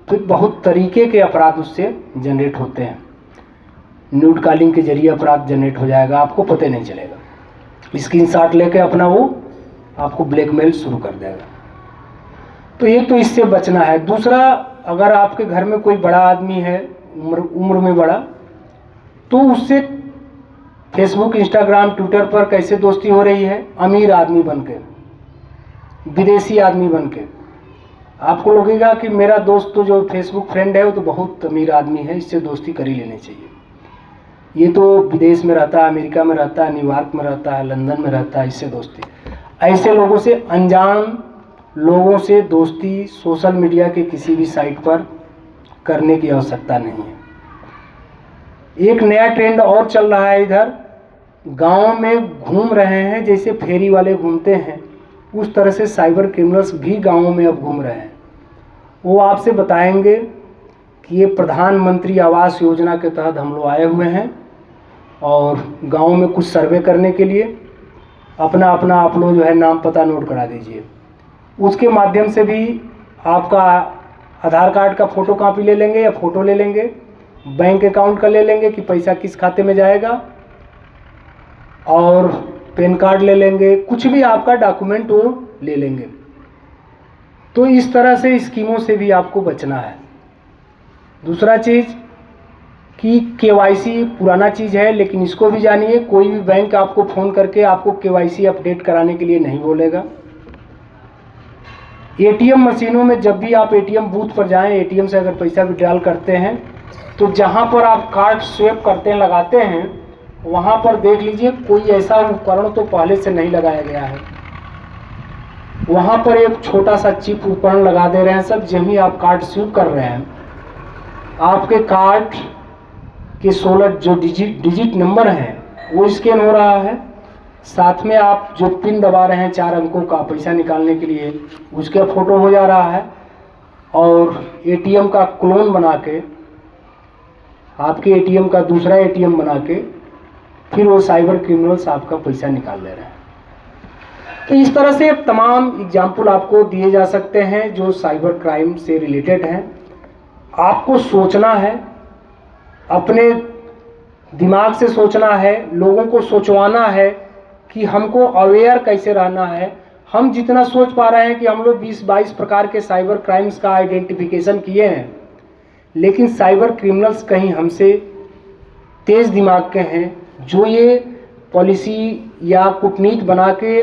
फिर बहुत तरीके के अपराध उससे जनरेट होते हैं। न्यूड कॉलिंग के जरिए अपराध जनरेट हो जाएगा, आपको पता नहीं चलेगा। स्क्रीनशॉट लेके अपना वो आपको ब्लैकमेल शुरू कर देगा। तो ये तो इससे बचना है। दूसरा, अगर आपके घर में कोई बड़ा आदमी है, उम्र में बड़ा, तो उससे फेसबुक, इंस्टाग्राम, ट्विटर पर कैसे दोस्ती हो रही है, अमीर आदमी बनके, विदेशी आदमी बनके। आपको लगेगा कि मेरा दोस्त तो जो फेसबुक फ्रेंड है वो तो बहुत अमीर आदमी है, इससे दोस्ती कर ही लेनी चाहिए। ये तो विदेश में रहता है, अमेरिका में रहता है, न्यूयॉर्क में रहता है, लंदन में रहता है, इससे दोस्ती। ऐसे लोगों से, अनजान लोगों से दोस्ती सोशल मीडिया के किसी भी साइट पर करने की आवश्यकता नहीं है। एक नया ट्रेंड और चल रहा है इधर, गांव में घूम रहे हैं, जैसे फेरी वाले घूमते हैं उस तरह से साइबर क्रिमिनल्स भी गांवों में अब घूम रहे हैं। वो आपसे बताएंगे कि ये प्रधानमंत्री आवास योजना के तहत हम लोग आए हुए हैं और गांव में कुछ सर्वे करने के लिए अपना आप लोग जो है नाम पता नोट करा दीजिए। उसके माध्यम से भी आपका आधार कार्ड का फ़ोटो कॉपी ले लेंगे या फ़ोटो ले लेंगे, बैंक अकाउंट का ले लेंगे कि पैसा किस खाते में जाएगा, और पैन कार्ड ले लेंगे, कुछ भी आपका डॉक्यूमेंट वो ले लेंगे। तो इस तरह से स्कीमों से भी आपको बचना है। दूसरा चीज़ कि केवाईसी पुराना चीज़ है, लेकिन इसको भी जानिए, कोई भी बैंक आपको फ़ोन करके आपको केवाईसी अपडेट कराने के लिए नहीं बोलेगा। एटीएम मशीनों में जब भी आप एटीएम बूथ पर जाएं, एटीएम से अगर पैसा विड्रॉल करते हैं तो जहां पर आप कार्ड स्वैप करते हैं, लगाते हैं, वहां पर देख लीजिए कोई ऐसा उपकरण तो पहले से नहीं लगाया गया है। वहां पर एक छोटा सा चिप उपकरण लगा दे रहे हैं सब। जब ही आप कार्ड स्वैप कर रहे हैं, आपके कार्ड के 16 जो डिजिट नंबर हैं वो स्कैन हो रहा है, साथ में आप जो पिन दबा रहे हैं 4 अंकों का पैसा निकालने के लिए, उसका फ़ोटो हो जा रहा है, और एटीएम का क्लोन बना के, आपके एटीएम का दूसरा एटीएम बना के फिर वो साइबर क्रिमिनल्स आपका पैसा निकाल ले रहे हैं। तो इस तरह से तमाम एग्जाम्पल आपको दिए जा सकते हैं जो साइबर क्राइम से रिलेटेड हैं। आपको सोचना है, अपने दिमाग से सोचना है, लोगों को सोचवाना है कि हमको अवेयर कैसे रहना है। हम जितना सोच पा रहे हैं कि हम लोग 20-22 प्रकार के साइबर क्राइम्स का आइडेंटिफिकेशन किए हैं, लेकिन साइबर क्रिमिनल्स कहीं हमसे तेज़ दिमाग के हैं, जो ये पॉलिसी या कूटनीति बना के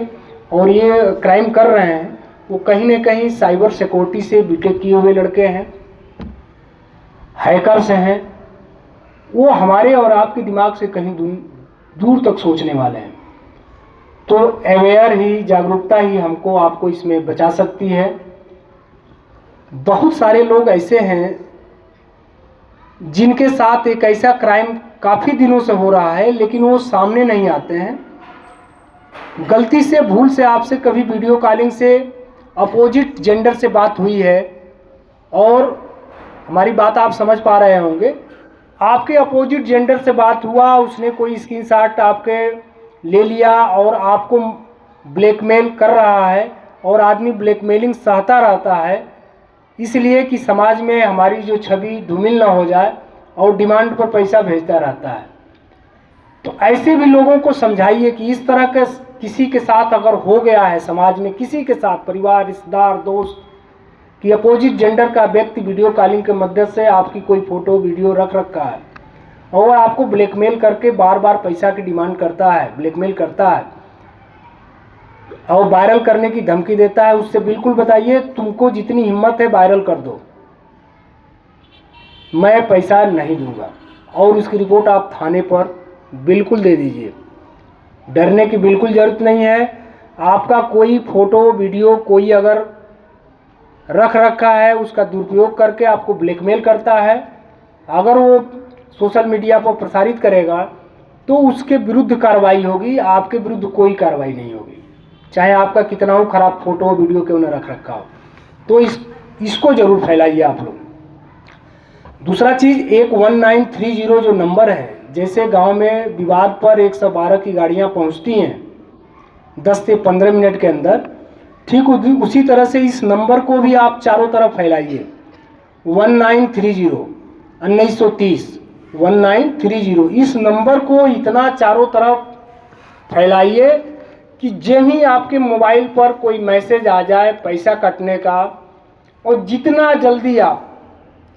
और ये क्राइम कर रहे हैं, वो कहीं ना कहीं साइबर सिक्योरिटी से बीटेक किए हुए लड़के हैं, हैकर्स हैं। वो हमारे और आपके दिमाग से कहीं दूर तक सोचने वाले हैं। तो अवेयर ही, जागरूकता ही हमको आपको इसमें बचा सकती है। बहुत सारे लोग ऐसे हैं जिनके साथ एक ऐसा क्राइम काफ़ी दिनों से हो रहा है, लेकिन वो सामने नहीं आते हैं। गलती से, भूल से आपसे कभी वीडियो कॉलिंग से अपोजिट जेंडर से बात हुई है, और हमारी बात आप समझ पा रहे होंगे, आपके अपोजिट जेंडर से बात हुआ, उसने कोई स्क्रीनशॉट आपके ले लिया और आपको ब्लैकमेल कर रहा है, और आदमी ब्लैकमेलिंग सहता रहता है इसलिए कि समाज में हमारी जो छवि धूमिल ना हो जाए, और डिमांड पर पैसा भेजता रहता है। तो ऐसे भी लोगों को समझाइए कि इस तरह के किसी के साथ अगर हो गया है समाज में, किसी के साथ, परिवार, रिश्तेदार, दोस्त, कि अपोजिट जेंडर का व्यक्ति वीडियो कॉलिंग के मदद से आपकी कोई फ़ोटो वीडियो रख रखा है और आपको ब्लैकमेल करके बार बार पैसा की डिमांड करता है, ब्लैकमेल करता है और वायरल करने की धमकी देता है, उससे बिल्कुल बताइए तुमको जितनी हिम्मत है वायरल कर दो, मैं पैसा नहीं दूंगा, और उसकी रिपोर्ट आप थाने पर बिल्कुल दे दीजिए। डरने की बिल्कुल ज़रूरत नहीं है। आपका कोई फ़ोटो वीडियो कोई अगर रख रखा है, उसका दुरुपयोग करके आपको ब्लैकमेल करता है, अगर वो सोशल मीडिया पर प्रसारित करेगा तो उसके विरुद्ध कार्रवाई होगी, आपके विरुद्ध कोई कार्रवाई नहीं होगी, चाहे आपका कितना हो खराब फ़ोटो वीडियो क्यों न रख रखा हो। तो इसको ज़रूर फैलाइए आप लोग। दूसरा चीज़, 1930 जो नंबर है, जैसे गांव में विवाद पर 112 की गाड़ियां पहुंचती हैं 10 से 15 मिनट के अंदर, ठीक उसी तरह से इस नंबर को भी आप चारों तरफ फैलाइए। 1930 इस नंबर को इतना चारों तरफ फैलाइए कि जब ही आपके मोबाइल पर कोई मैसेज आ जाए पैसा कटने का, और जितना जल्दी आप,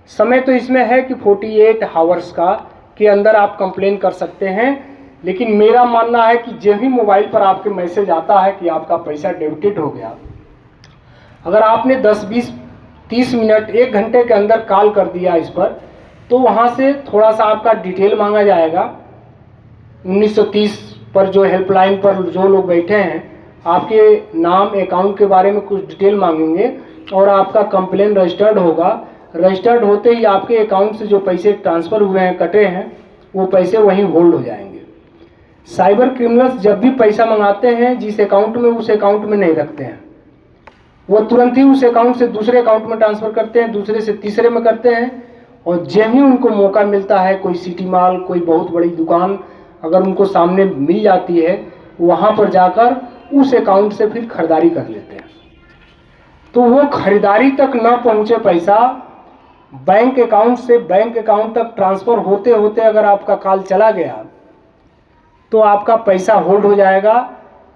समय तो इसमें है कि 48 आवर्स का के अंदर आप कंप्लेन कर सकते हैं, लेकिन मेरा मानना है कि जब भी मोबाइल पर आपके मैसेज आता है कि आपका पैसा डेबिटेड हो गया, अगर आपने 10, 20, 30 मिनट, 1 घंटे के अंदर कॉल कर दिया इस पर, तो वहाँ से थोड़ा सा आपका डिटेल मांगा जाएगा। 1930 पर जो हेल्पलाइन पर जो लोग बैठे हैं, आपके नाम, अकाउंट के बारे में कुछ डिटेल मांगेंगे और आपका कंप्लेन रजिस्टर्ड होगा। रजिस्टर्ड होते ही आपके अकाउंट से जो पैसे ट्रांसफ़र हुए हैं, कटे हैं, वो पैसे वहीं होल्ड हो जाएंगे। साइबर क्रिमिनल्स जब भी पैसा मंगाते हैं जिस अकाउंट में, उस अकाउंट में नहीं रखते हैं, वो तुरंत ही उस अकाउंट से दूसरे अकाउंट में ट्रांसफ़र करते हैं, दूसरे से तीसरे में करते हैं। और जब ही उनको मौका मिलता है, कोई सिटी मॉल, कोई बहुत बड़ी दुकान अगर उनको सामने मिल जाती है, वहाँ पर जाकर उस अकाउंट से फिर खरीदारी कर लेते हैं। तो वो खरीदारी तक न पहुँचे पैसा, बैंक अकाउंट से बैंक अकाउंट तक ट्रांसफ़र होते होते अगर आपका कॉल चला गया तो आपका पैसा होल्ड हो जाएगा।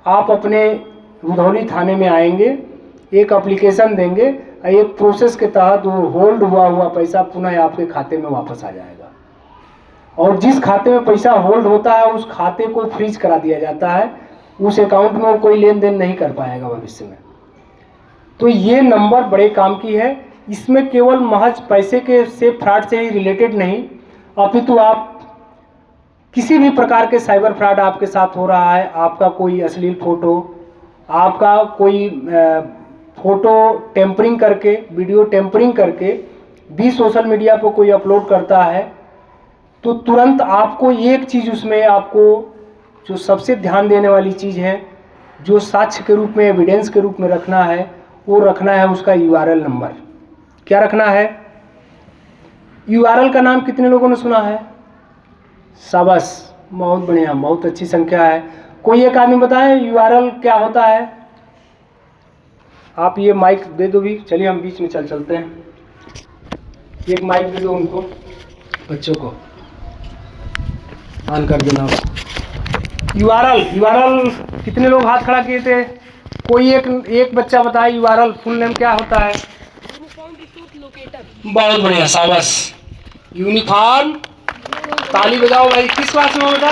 आप अपने रुधौली थाने में आएंगे, एक एप्लीकेशन देंगे, एक प्रोसेस के तहत वो होल्ड हुआ पैसा पुनः आपके खाते में वापस आ जाएगा। और जिस खाते में पैसा होल्ड होता है उस खाते को फ्रीज करा दिया जाता है, उस अकाउंट में वो कोई लेन देन नहीं कर पाएगा भविष्य में। तो ये नंबर बड़े काम की है। इसमें केवल महज पैसे के से फ्रॉड से ही रिलेटेड नहीं, अपितु आप किसी भी प्रकार के साइबर फ्रॉड आपके साथ हो रहा है, आपका कोई अश्लील फ़ोटो, आपका कोई फ़ोटो टेम्परिंग करके, वीडियो टेम्परिंग करके भी सोशल मीडिया पर कोई अपलोड करता है, तो तुरंत आपको एक चीज़ उसमें आपको जो सबसे ध्यान देने वाली चीज़ है, जो साक्ष्य के रूप में, एविडेंस के रूप में रखना है, वो रखना है उसका URL नंबर। क्या रखना है? URL का नाम कितने लोगों ने सुना है? शाबाश, बहुत बढ़िया, बहुत अच्छी संख्या है। कोई एक आदमी बताए URL क्या होता है? आप ये माइक दे दो भी, चलिए हम बीच में चलते हैं। एक माइक दे दो उनको, बच्चों को ऑन कर देना। URL कितने लोग हाथ खड़ा किए थे? कोई एक बच्चा बताए URL फुल नेम क्या होता है? बहुत बढ़िया, शाबाश, यूनिफॉर्म। ताली बजाओ भाई। किस क्लास में होता?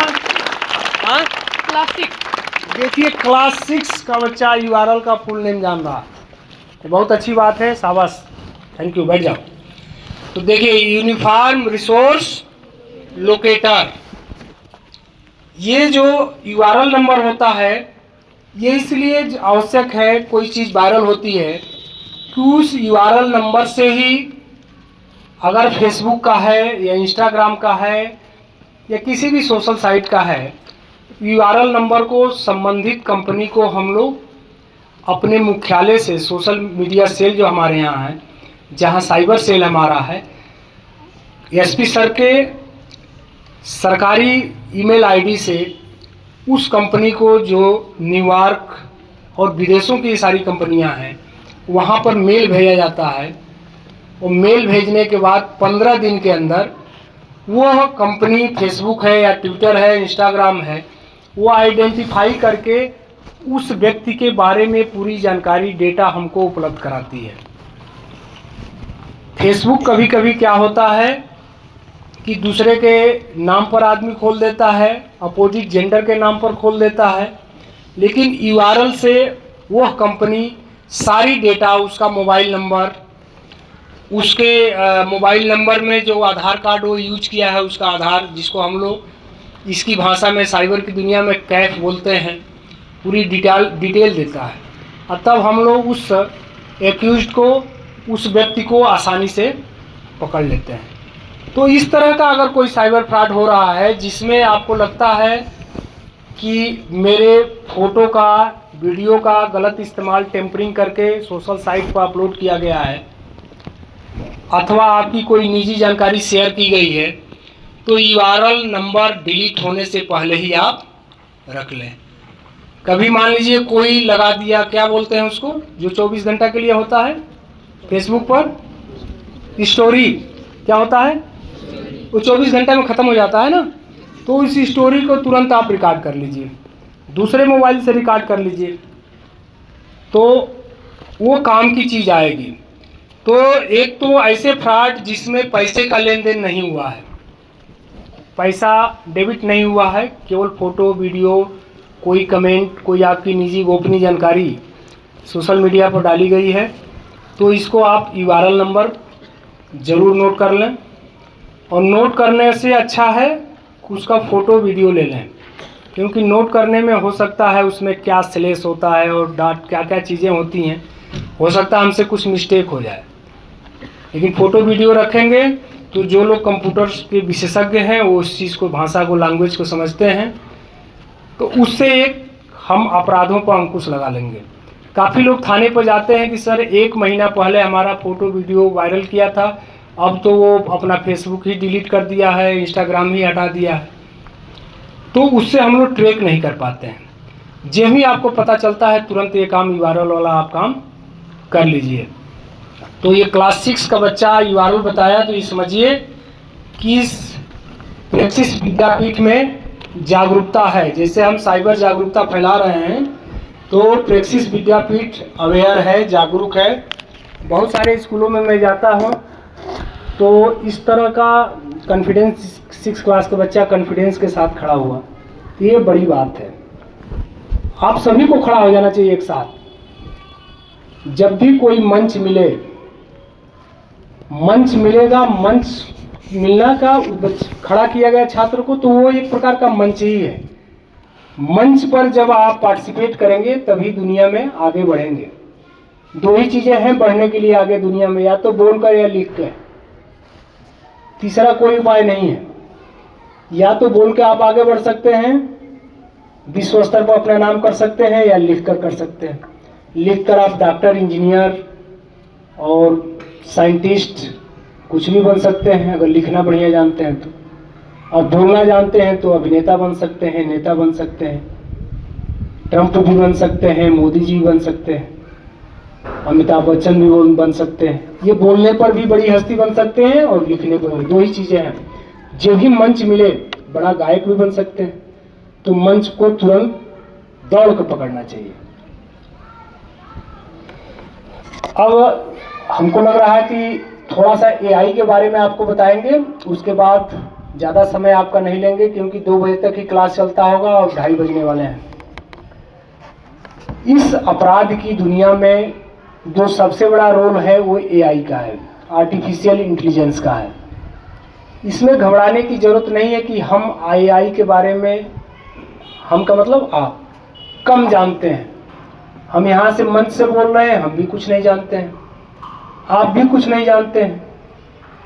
हाँ, क्लास 6। देखिए क्लास 6 का बच्चा URL का फुल नेम जान रहा, तो बहुत अच्छी बात है, शाबाश, थैंक यू, बैठ जाओ। तो देखिए यूनिफॉर्म रिसोर्स लोकेटर, ये जो URL नंबर होता है ये इसलिए आवश्यक है, कोई चीज़ वायरल होती है कि उस URL नंबर से ही, अगर फेसबुक का है या इंस्टाग्राम का है या किसी भी सोशल साइट का है, URL नंबर को संबंधित कंपनी को हम लोग अपने मुख्यालय से, सोशल मीडिया सेल जो हमारे यहाँ है, जहाँ साइबर सेल हमारा है, SP सर के सरकारी ईमेल आईडी से उस कंपनी को, जो न्यूयॉर्क और विदेशों की सारी कंपनियां हैं, वहां पर मेल भेजा जाता है। और मेल भेजने के बाद 15 दिन के अंदर वह कंपनी, फेसबुक है या ट्विटर है, इंस्टाग्राम है, वो आइडेंटिफाई करके उस व्यक्ति के बारे में पूरी जानकारी, डेटा हमको उपलब्ध कराती है। फेसबुक कभी कभी क्या होता है कि दूसरे के नाम पर आदमी खोल देता है, अपोजिट जेंडर के नाम पर खोल देता है, लेकिन URL से वह कंपनी सारी डेटा, उसका मोबाइल नंबर, उसके मोबाइल नंबर में जो आधार कार्ड वो यूज किया है, उसका आधार, जिसको हम लोग इसकी भाषा में साइबर की दुनिया में कैफ बोलते हैं, पूरी डिटेल देता है। और तब हम लोग उस एक्यूज्ड को, उस व्यक्ति को आसानी से पकड़ लेते हैं। तो इस तरह का अगर कोई साइबर फ्रॉड हो रहा है जिसमें आपको लगता है कि मेरे फ़ोटो का, वीडियो का गलत इस्तेमाल टेम्परिंग करके सोशल साइट पर अपलोड किया गया है, अथवा आपकी कोई निजी जानकारी शेयर की गई है, तो URL नंबर डिलीट होने से पहले ही आप रख लें। कभी मान लीजिए कोई लगा दिया, क्या बोलते हैं उसको, जो 24 घंटा के लिए होता है फेसबुक पर, स्टोरी, क्या होता है वो 24 घंटे में ख़त्म हो जाता है ना, तो इस स्टोरी को तुरंत आप रिकॉर्ड कर लीजिए, दूसरे मोबाइल से रिकॉर्ड कर लीजिए, तो वो काम की चीज़ आएगी। तो एक तो ऐसे फ्रॉड जिसमें पैसे का लेन देन नहीं हुआ है, पैसा डेबिट नहीं हुआ है, केवल फ़ोटो, वीडियो, कोई कमेंट, कोई आपकी निजी गोपनीय जानकारी सोशल मीडिया पर डाली गई है, तो इसको आप URL नंबर ज़रूर नोट कर लें। और नोट करने से अच्छा है कि उसका फ़ोटो वीडियो ले लें, क्योंकि नोट करने में हो सकता है उसमें क्या स्लैश होता है और डॉट, क्या क्या चीज़ें होती हैं, हो सकता है हमसे कुछ मिस्टेक हो जाए। लेकिन फ़ोटो वीडियो रखेंगे तो जो लोग कंप्यूटर के विशेषज्ञ हैं वो उस चीज़ को, भाषा को, लैंग्वेज को समझते हैं, तो उससे एक हम अपराधों पर अंकुश लगा लेंगे। काफ़ी लोग थाने पर जाते हैं कि सर 1 महीना पहले हमारा फ़ोटो वीडियो वायरल किया था, अब तो वो अपना फेसबुक ही डिलीट कर दिया है, इंस्टाग्राम ही हटा दिया है। तो उससे हम लोग ट्रैक नहीं कर पाते हैं। जब ही आपको पता चलता है तुरंत ये काम यूआरएल वाला आप काम कर लीजिए। तो ये क्लास 6 का बच्चा यूआरएल बताया, तो ये समझिए कि इस प्रेक्सिस विद्यापीठ में जागरूकता है। जैसे हम साइबर जागरूकता फैला रहे हैं, तो प्रेक्सिस विद्यापीठ अवेयर है, जागरूक है। बहुत सारे स्कूलों में मैं जाता हूँ, तो इस तरह का कॉन्फिडेंस 6 क्लास का बच्चा कॉन्फिडेंस के साथ खड़ा हुआ, तो ये बड़ी बात है। आप सभी को खड़ा हो जाना चाहिए एक साथ। जब भी कोई मंच मिले, मंच मिलेगा, मंच मिलना का खड़ा किया गया छात्र को, तो वो एक प्रकार का मंच ही है। मंच पर जब आप पार्टिसिपेट करेंगे तभी दुनिया में आगे बढ़ेंगे। 2 ही चीज़ें हैं बढ़ने के लिए आगे दुनिया में, या तो बोलकर या लिख कर। तीसरा कोई उपाय नहीं है। या तो बोल के आप आगे बढ़ सकते हैं, विश्व स्तर पर अपना नाम कर सकते हैं, या लिख कर सकते हैं। लिख कर आप डॉक्टर, इंजीनियर और साइंटिस्ट कुछ भी बन सकते हैं, अगर लिखना बढ़िया जानते हैं तो। और बोलना जानते हैं तो अभिनेता बन सकते हैं, नेता बन सकते हैं, ट्रंप भी बन सकते हैं, मोदी जी भी बन सकते हैं, अमिताभ बच्चन भी बन सकते हैं। ये बोलने पर भी बड़ी हस्ती बन सकते हैं और लिखने पर भी। 2 ही चीज़ें हैं। जब भी मंच मिले, बड़ा गायक भी बन सकते हैं। तो मंच को तुरंत दौड़ कर पकड़ना चाहिए। अब हमको लग रहा है कि थोड़ा सा एआई के बारे में आपको बताएंगे, उसके बाद ज़्यादा समय आपका नहीं लेंगे, क्योंकि 2 बजे तक ही क्लास चलता होगा और 2:30 बजने वाले हैं। इस अपराध की दुनिया में जो सबसे बड़ा रोल है वो एआई का है, आर्टिफिशियल इंटेलिजेंस का है। इसमें घबराने की ज़रूरत नहीं है कि हम एआई के बारे में, हम का मतलब आप, कम जानते हैं। हम यहाँ से मंच से बोल रहे हैं, हम भी कुछ नहीं जानते हैं, आप भी कुछ नहीं जानते हैं।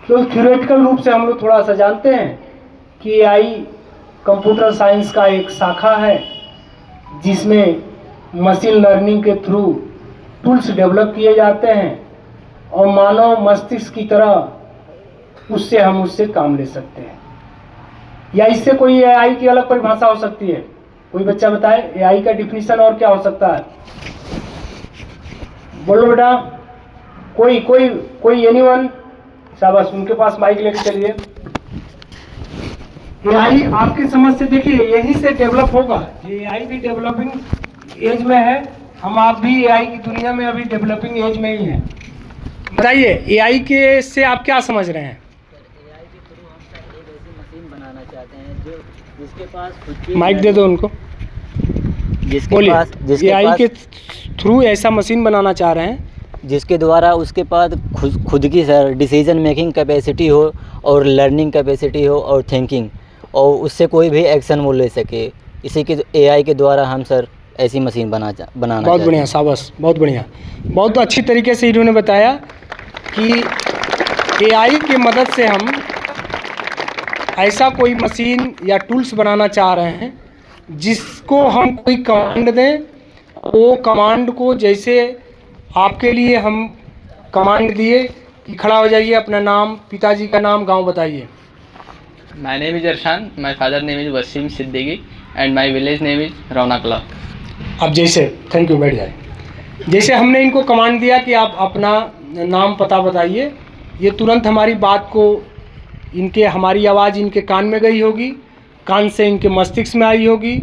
तो थ्योरेटिकल रूप से हम लोग थोड़ा सा जानते हैं कि एआई कंप्यूटर साइंस का एक शाखा है, जिसमें मशीन लर्निंग के थ्रू टूल्स डेवलप किए जाते हैं और मानव मस्तिष्क की तरह उससे हम उससे काम ले सकते हैं। या इससे कोई एआई की अलग परिभाषा हो सकती है? कोई बच्चा बताए एआई का डिफिनीशन और क्या हो सकता है? बोलो बेटा, कोई कोई कोई एनीवन? शाबाश, उनके पास माइक लेके चलिए। एआई आपकी समझ से देखिए यहीं से डेवलप होगा। ये एआई भी डेवलपिंग एज में है, हम आप भी एआई की दुनिया में अभी डेवलपिंग एज में ही हैं। बताइए एआई के से आप क्या समझ रहे हैं? एआई के थ्रू हम सर एक ऐसी मशीन बनाना चाहते हैं जो जिसके पास खुद की माइक दे दो उनको, बोलिए। एआई के थ्रू ऐसा मशीन बनाना चाह रहे हैं जिसके द्वारा उसके पास खुद की सर डिसीजन मेकिंग कैपेसिटी हो और लर्निंग कैपेसिटी हो और थिंकिंग, और उससे कोई भी एक्शन वो ले सके। इसी के एआई के द्वारा हम सर ऐसी मशीन बनाना बहुत बढ़िया, शाबाश, बहुत बढ़िया। बहुत अच्छी तरीके से इन्होंने बताया कि एआई की मदद से हम ऐसा कोई मशीन या टूल्स बनाना चाह रहे हैं जिसको हम कोई कमांड दें, वो कमांड को, जैसे आपके लिए हम कमांड दिए कि खड़ा हो जाइए, अपना नाम, पिताजी का नाम, गांव बताइए। My name is Arshan, my father name is Wasim Siddiqui and my village name is Raunakla. अब जैसे, थैंक यू, बैठ जाए। जैसे हमने इनको कमांड दिया कि आप अपना नाम पता बताइए, ये तुरंत हमारी बात को, हमारी आवाज़ इनके कान में गई होगी, कान से इनके मस्तिष्क में आई होगी,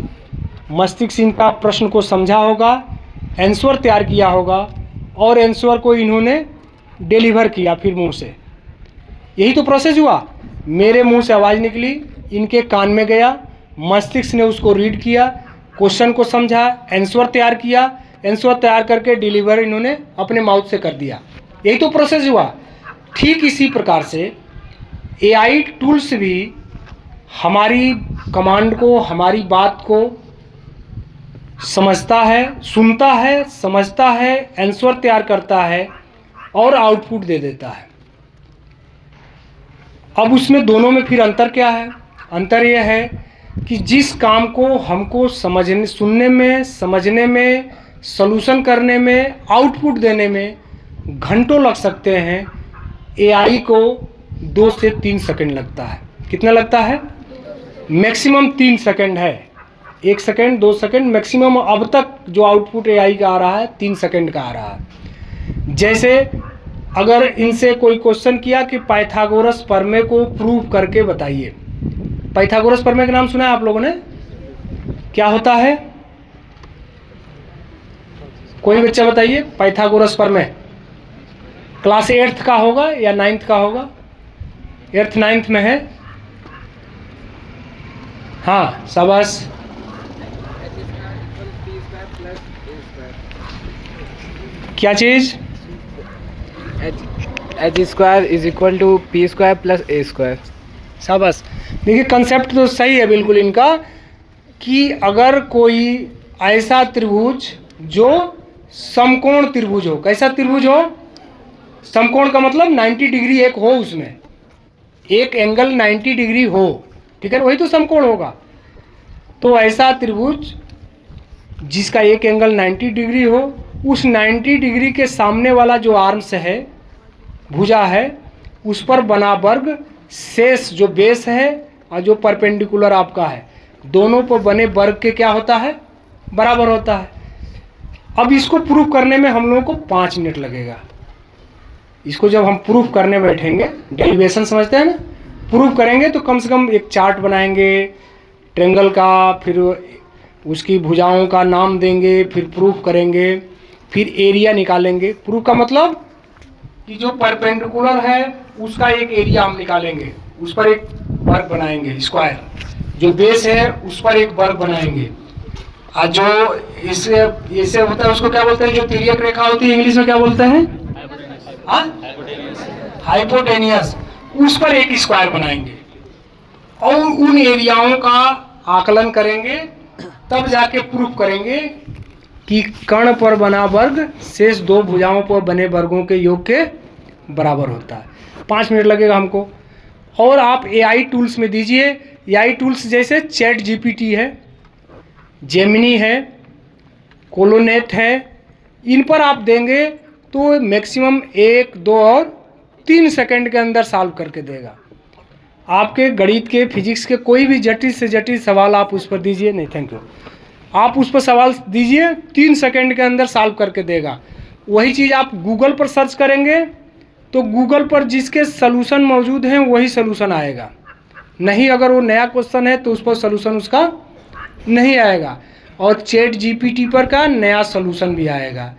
मस्तिष्क इनका प्रश्न को समझा होगा, आंसर तैयार किया होगा और आंसर को इन्होंने डिलीवर किया फिर मुंह से। यही तो प्रोसेस हुआ। मेरे मुंह से आवाज़ निकली, इनके कान में गया, मस्तिष्क ने उसको रीड किया, क्वेश्चन को समझा, आंसर तैयार किया, आंसर तैयार करके डिलीवर इन्होंने अपने माउथ से कर दिया। यही तो प्रोसेस हुआ। ठीक इसी प्रकार से एआई टूल्स भी हमारी कमांड को, हमारी बात को समझता है, सुनता है, समझता है, आंसर तैयार करता है और आउटपुट दे देता है। अब उसमें दोनों में फिर अंतर क्या है? अंतर यह है कि जिस काम को हमको समझने, सुनने में, समझने में, सॉल्यूशन करने में, आउटपुट देने में घंटों लग सकते हैं, एआई को 2 से 3 सेकंड लगता है। कितना लगता है? मैक्सिमम 3 सेकंड है। 1 सेकंड, 2 सेकंड मैक्सिमम। अब तक जो आउटपुट एआई का आ रहा है 3 सेकंड का आ रहा है। जैसे अगर इनसे कोई क्वेश्चन किया कि पाइथागोरस प्रमेय को प्रूव करके बताइए। पाइथागोरस प्रमेय का नाम सुना है आप लोगों ने? क्या होता है? कोई बच्चा बताइए। पाइथागोरस प्रमेय क्लास 8th का होगा या 9th का होगा? 8th 9th में है। हाँ, शाबाश। क्या चीज? H square is equal to P square plus A square. शाबाश। देखिए कंसेप्ट तो सही है बिल्कुल इनका, कि अगर कोई ऐसा त्रिभुज जो समकोण त्रिभुज हो। कैसा त्रिभुज हो? समकोण का मतलब 90 डिग्री एक हो, उसमें एक एंगल 90 डिग्री हो, ठीक है, वही तो समकोण होगा। तो ऐसा त्रिभुज जिसका एक एंगल 90 डिग्री हो, उस 90 डिग्री के सामने वाला जो आर्म्स है, भुजा है, उस पर बना वर्ग शेष जो बेस है और जो परपेंडिकुलर आपका है, दोनों पर बने वर्ग के क्या होता है? बराबर होता है। अब इसको प्रूफ करने में हम लोगों को 5 मिनट लगेगा। इसको जब हम प्रूफ करने बैठेंगे, डेरिवेशन समझते हैं ना, प्रूफ करेंगे तो कम से कम एक चार्ट बनाएंगे ट्रेंगल का, फिर उसकी भुजाओं का नाम देंगे, फिर प्रूफ करेंगे, फिर एरिया निकालेंगे। प्रूफ का मतलब कि जो परपेंडिकुलर है उसका एक एरिया हम निकालेंगे, उस पर एक वर्ग बनाएंगे स्क्वायर, जो बेस है उस पर एक वर्ग बनाएंगे, और जो इससे होता है उसको क्या बोलते हैं? जो तिर्यक रेखा होती है इंग्लिश में क्या बोलते हैं? हाइपोटेनियस। उस पर एक स्क्वायर बनाएंगे और उन एरियाओं का आकलन करेंगे, तब जाके प्रूफ करेंगे कि कर्ण पर बना वर्ग शेष 2 भुजाओं पर बने वर्गों के योग के बराबर होता है। 5 मिनट लगेगा हमको। और आप एआई टूल्स में दीजिए। एआई टूल्स जैसे चैट जीपीटी है, जेमिनी है, कोलोनेट है, इन पर आप देंगे तो मैक्सिमम 1, 2 और 3 सेकंड के अंदर सॉल्व करके देगा। आपके गणित के, फिजिक्स के कोई भी जटिल से जटिल सवाल आप उस पर दीजिए। नहीं, थैंक यू। आप उस पर सवाल दीजिए, 3 सेकंड के अंदर सॉल्व करके देगा। वही चीज़ आप गूगल पर सर्च करेंगे तो गूगल पर जिसके सलूशन मौजूद हैं वही सलूशन आएगा। नहीं, अगर वो नया क्वेश्चन है तो उस पर सलूशन उसका नहीं आएगा। और चैट जीपीटी पर का नया सलूशन भी आएगा।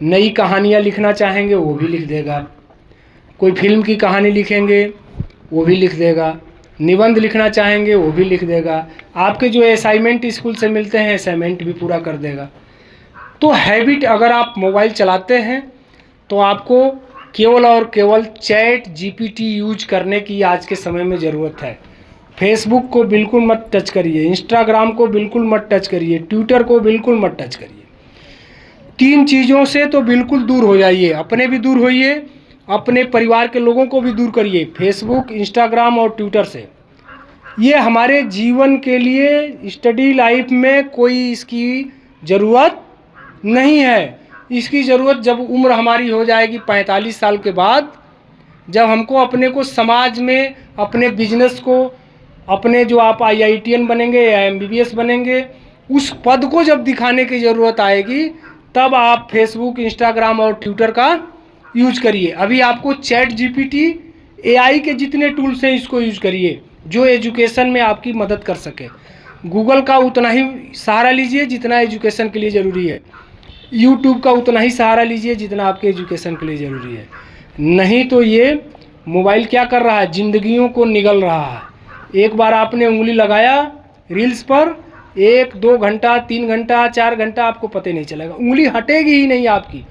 नई कहानियाँ लिखना चाहेंगे वो भी लिख देगा, कोई फिल्म की कहानी लिखेंगे वो भी लिख देगा, निबंध लिखना चाहेंगे वो भी लिख देगा, आपके जो असाइनमेंट स्कूल से मिलते हैं असाइनमेंट भी पूरा कर देगा। तो हैबिट, अगर आप मोबाइल चलाते हैं तो आपको केवल और केवल चैट जीपीटी यूज करने की आज के समय में ज़रूरत है। फेसबुक को बिल्कुल मत टच करिए, इंस्टाग्राम को बिल्कुल मत टच करिए, ट्विटर को बिल्कुल मत टच करिए। 3 चीज़ों से तो बिल्कुल दूर हो जाइए। अपने भी दूर होइए, अपने परिवार के लोगों को भी दूर करिए फेसबुक, इंस्टाग्राम और ट्विटर से। ये हमारे जीवन के लिए, स्टडी लाइफ में कोई इसकी ज़रूरत नहीं है। इसकी ज़रूरत जब उम्र हमारी हो जाएगी 45 साल के बाद, जब हमको अपने को समाज में, अपने बिजनेस को, अपने जो आप IITN बनेंगे या MBBS बनेंगे, उस पद को जब दिखाने की ज़रूरत आएगी, तब आप फेसबुक, इंस्टाग्राम और ट्विटर का यूज करिए। अभी आपको चैट जीपीटी, AI के जितने टूल्स हैं इसको यूज करिए जो एजुकेशन में आपकी मदद कर सके। गूगल का उतना ही सहारा लीजिए जितना एजुकेशन के लिए ज़रूरी है। यूट्यूब का उतना ही सहारा लीजिए जितना आपके एजुकेशन के लिए ज़रूरी है। नहीं तो ये मोबाइल क्या कर रहा है? ज़िंदगियों को निगल रहा है। एक बार आपने उंगली लगाया रील्स पर, 1, 2 घंटा, 3 घंटा, 4 घंटा आपको पता ही नहीं चलेगा। उंगली हटेगी ही नहीं आपकी,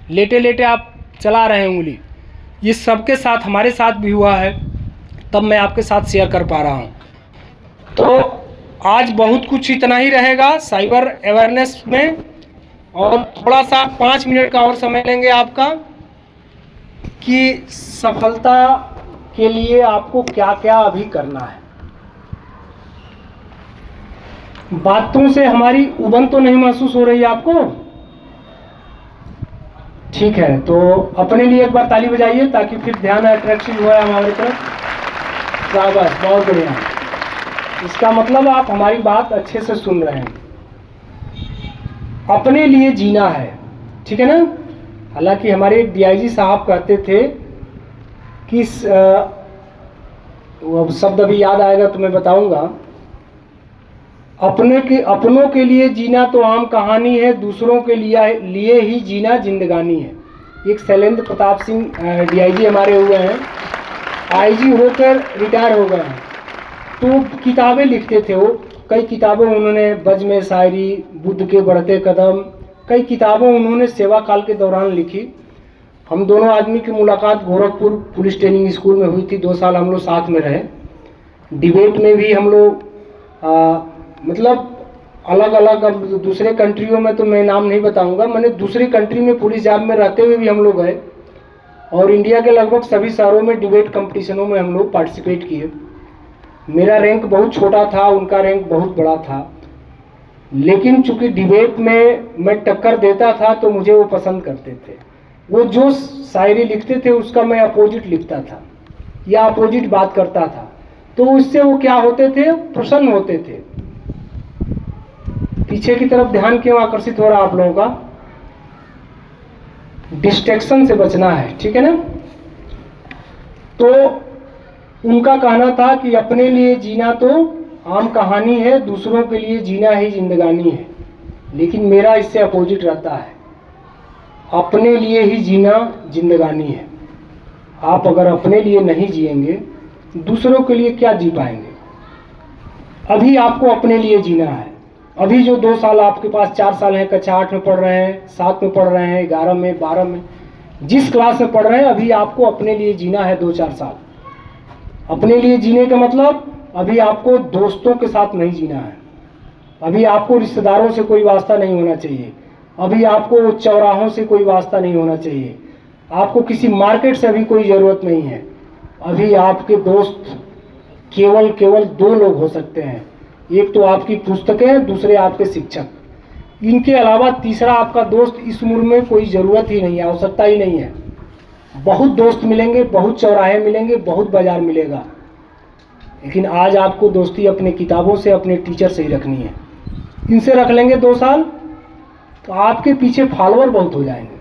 लेटे लेटे आप चला रहे हैं उंगली। ये सबके साथ, हमारे साथ भी हुआ है, तब मैं आपके साथ शेयर कर पा रहा हूँ। तो आज बहुत कुछ इतना ही रहेगा साइबर अवेयरनेस में, और थोड़ा सा 5 मिनट का और समय लेंगे आपका कि सफलता के लिए आपको क्या क्या अभी करना है। बातों से हमारी उबन तो नहीं महसूस हो रही है आपको? ठीक है, तो अपने लिए एक बार ताली बजाइए ताकि फिर ध्यान अट्रैक्शन हुआ है हमारी तरफ। शाबाश, बहुत बढ़िया। इसका मतलब आप हमारी बात अच्छे से सुन रहे हैं। अपने लिए जीना है, ठीक है ना? हालांकि हमारे डीआईजी साहब कहते थे कि वो शब्द अभी याद आएगा तो मैं बताऊंगा। अपनों के लिए जीना तो आम कहानी है, दूसरों के लिए ही जीना जिंदगानी है। एक शैलेंद्र प्रताप सिंह डीआईजी हमारे हुए हैं, आईजी होकर रिटायर हो गए हैं। तो किताबें लिखते थे वो, कई किताबें उन्होंने बज़ में शायरी, बुद्ध के बढ़ते कदम, कई किताबें उन्होंने सेवा काल के दौरान लिखी। हम दोनों आदमी की मुलाकात गोरखपुर पुलिस ट्रेनिंग स्कूल में हुई थी। 2 साल हम लोग साथ में रहे। डिबेट में भी हम लोग मतलब अलग अलग, अब दूसरे कंट्रियों में तो मैं नाम नहीं बताऊंगा, मैंने दूसरी कंट्री में पुलिस जॉब में रहते हुए भी हम लोग गए और इंडिया के लगभग सभी शहरों में डिबेट कंपटीशनों में हम लोग पार्टिसिपेट किए। मेरा रैंक बहुत छोटा था, उनका रैंक बहुत बड़ा था, लेकिन चूंकि डिबेट में मैं टक्कर देता था तो मुझे वो पसंद करते थे। वो जो शायरी लिखते थे उसका मैं अपोजिट लिखता था या अपोजिट बात करता था, तो उससे वो क्या होते थे, प्रसन्न होते थे। पीछे की तरफ ध्यान क्यों आकर्षित हो रहा है आप लोगों का? डिस्ट्रैक्शन से बचना है, ठीक है ना? तो उनका कहना था कि अपने लिए जीना तो आम कहानी है, दूसरों के लिए जीना ही जिंदगानी है। लेकिन मेरा इससे अपोजिट रहता है, अपने लिए ही जीना जिंदगानी है। आप अगर अपने लिए नहीं जिएंगे, दूसरों के लिए क्या जी पाएंगे? अभी आपको अपने लिए जीना है। अभी जो 2 साल आपके पास, 4 साल हैं, कक्षा 8 में पढ़ रहे हैं, 7 में पढ़ रहे हैं, 11 में, 12 में, जिस क्लास में पढ़ रहे हैं, अभी आपको अपने लिए जीना है 2-4 साल। अपने लिए जीने का मतलब अभी आपको दोस्तों के साथ नहीं जीना है, अभी आपको रिश्तेदारों से कोई वास्ता नहीं होना चाहिए, अभी आपको चौराहों से कोई वास्ता नहीं होना चाहिए, आपको किसी मार्केट से अभी कोई ज़रूरत नहीं है। अभी आपके दोस्त केवल 2 लोग हो सकते हैं, एक तो आपकी पुस्तकें, दूसरे आपके शिक्षक। इनके अलावा तीसरा आपका दोस्त इस उम्र में कोई ज़रूरत ही नहीं है, आवश्यकता ही नहीं है। बहुत दोस्त मिलेंगे, बहुत चौराहे मिलेंगे, बहुत बाजार मिलेगा, लेकिन आज आपको दोस्ती अपने किताबों से, अपने टीचर से ही रखनी है। इनसे रख लेंगे 2 साल तो आपके पीछे फॉलोअर बहुत हो जाएंगे,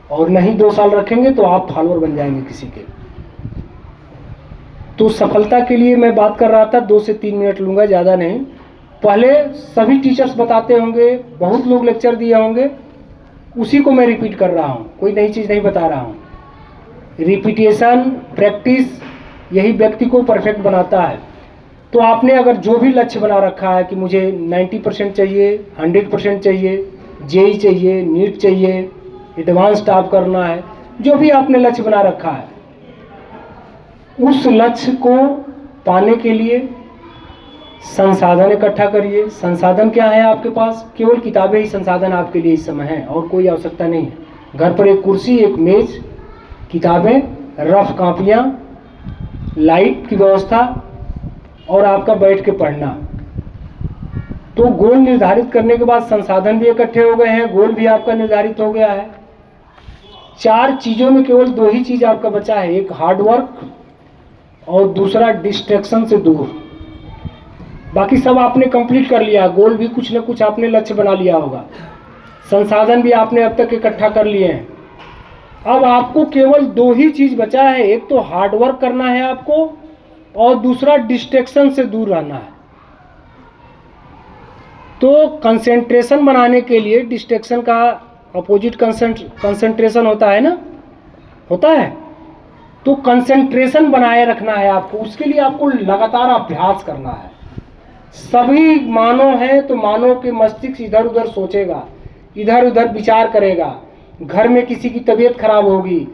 और नहीं 2 साल रखेंगे तो आप फॉलोअर बन जाएंगे किसी के। तो सफलता के लिए मैं बात कर रहा था, 2 से 3 मिनट लूँगा, ज़्यादा नहीं। पहले सभी टीचर्स बताते होंगे, बहुत लोग लेक्चर दिए होंगे, उसी को मैं रिपीट कर रहा हूँ, कोई नई चीज़ नहीं बता रहा हूँ। रिपीटेशन, प्रैक्टिस, यही व्यक्ति को परफेक्ट बनाता है। तो आपने अगर जो भी लक्ष्य बना रखा है कि मुझे 90% चाहिए, 100% चाहिए, जेई चाहिए, नीट चाहिए, एडवांस टॉप करना है, जो भी आपने लक्ष्य बना रखा है, उस लक्ष्य को पाने के लिए संसाधन इकट्ठा करिए। संसाधन क्या है आपके पास? केवल किताबें ही संसाधन आपके लिए इस समय है, और कोई आवश्यकता नहीं है। घर पर एक कुर्सी, एक मेज, किताबें, रफ कापियाँ, लाइट की व्यवस्था, और आपका बैठ के पढ़ना। तो गोल निर्धारित करने के बाद संसाधन भी इकट्ठे हो गए हैं, गोल भी आपका निर्धारित हो गया है। 4 चीज़ों में केवल 2 ही चीज़ आपका बचा है, एक हार्डवर्क और दूसरा डिस्ट्रैक्शन से दूर। बाकी सब आपने कंप्लीट कर लिया, गोल भी कुछ न कुछ आपने लक्ष्य बना लिया होगा, संसाधन भी आपने अब तक इकट्ठा कर लिए हैं। अब आपको केवल 2 ही चीज़ बचा है, एक तो हार्डवर्क करना है आपको, और दूसरा डिस्ट्रैक्शन से दूर रहना है। तो कंसंट्रेशन बनाने के लिए डिस्ट्रैक्शन का अपोजिट कंसंट्रेशन होता है ना, होता है। तो कंसंट्रेशन बनाए रखना है आपको, उसके लिए आपको लगातार अभ्यास करना है। सभी मानव हैं तो मानव के मस्तिष्क इधर उधर सोचेगा, इधर उधर विचार करेगा, घर में किसी की तबीयत खराब होगी,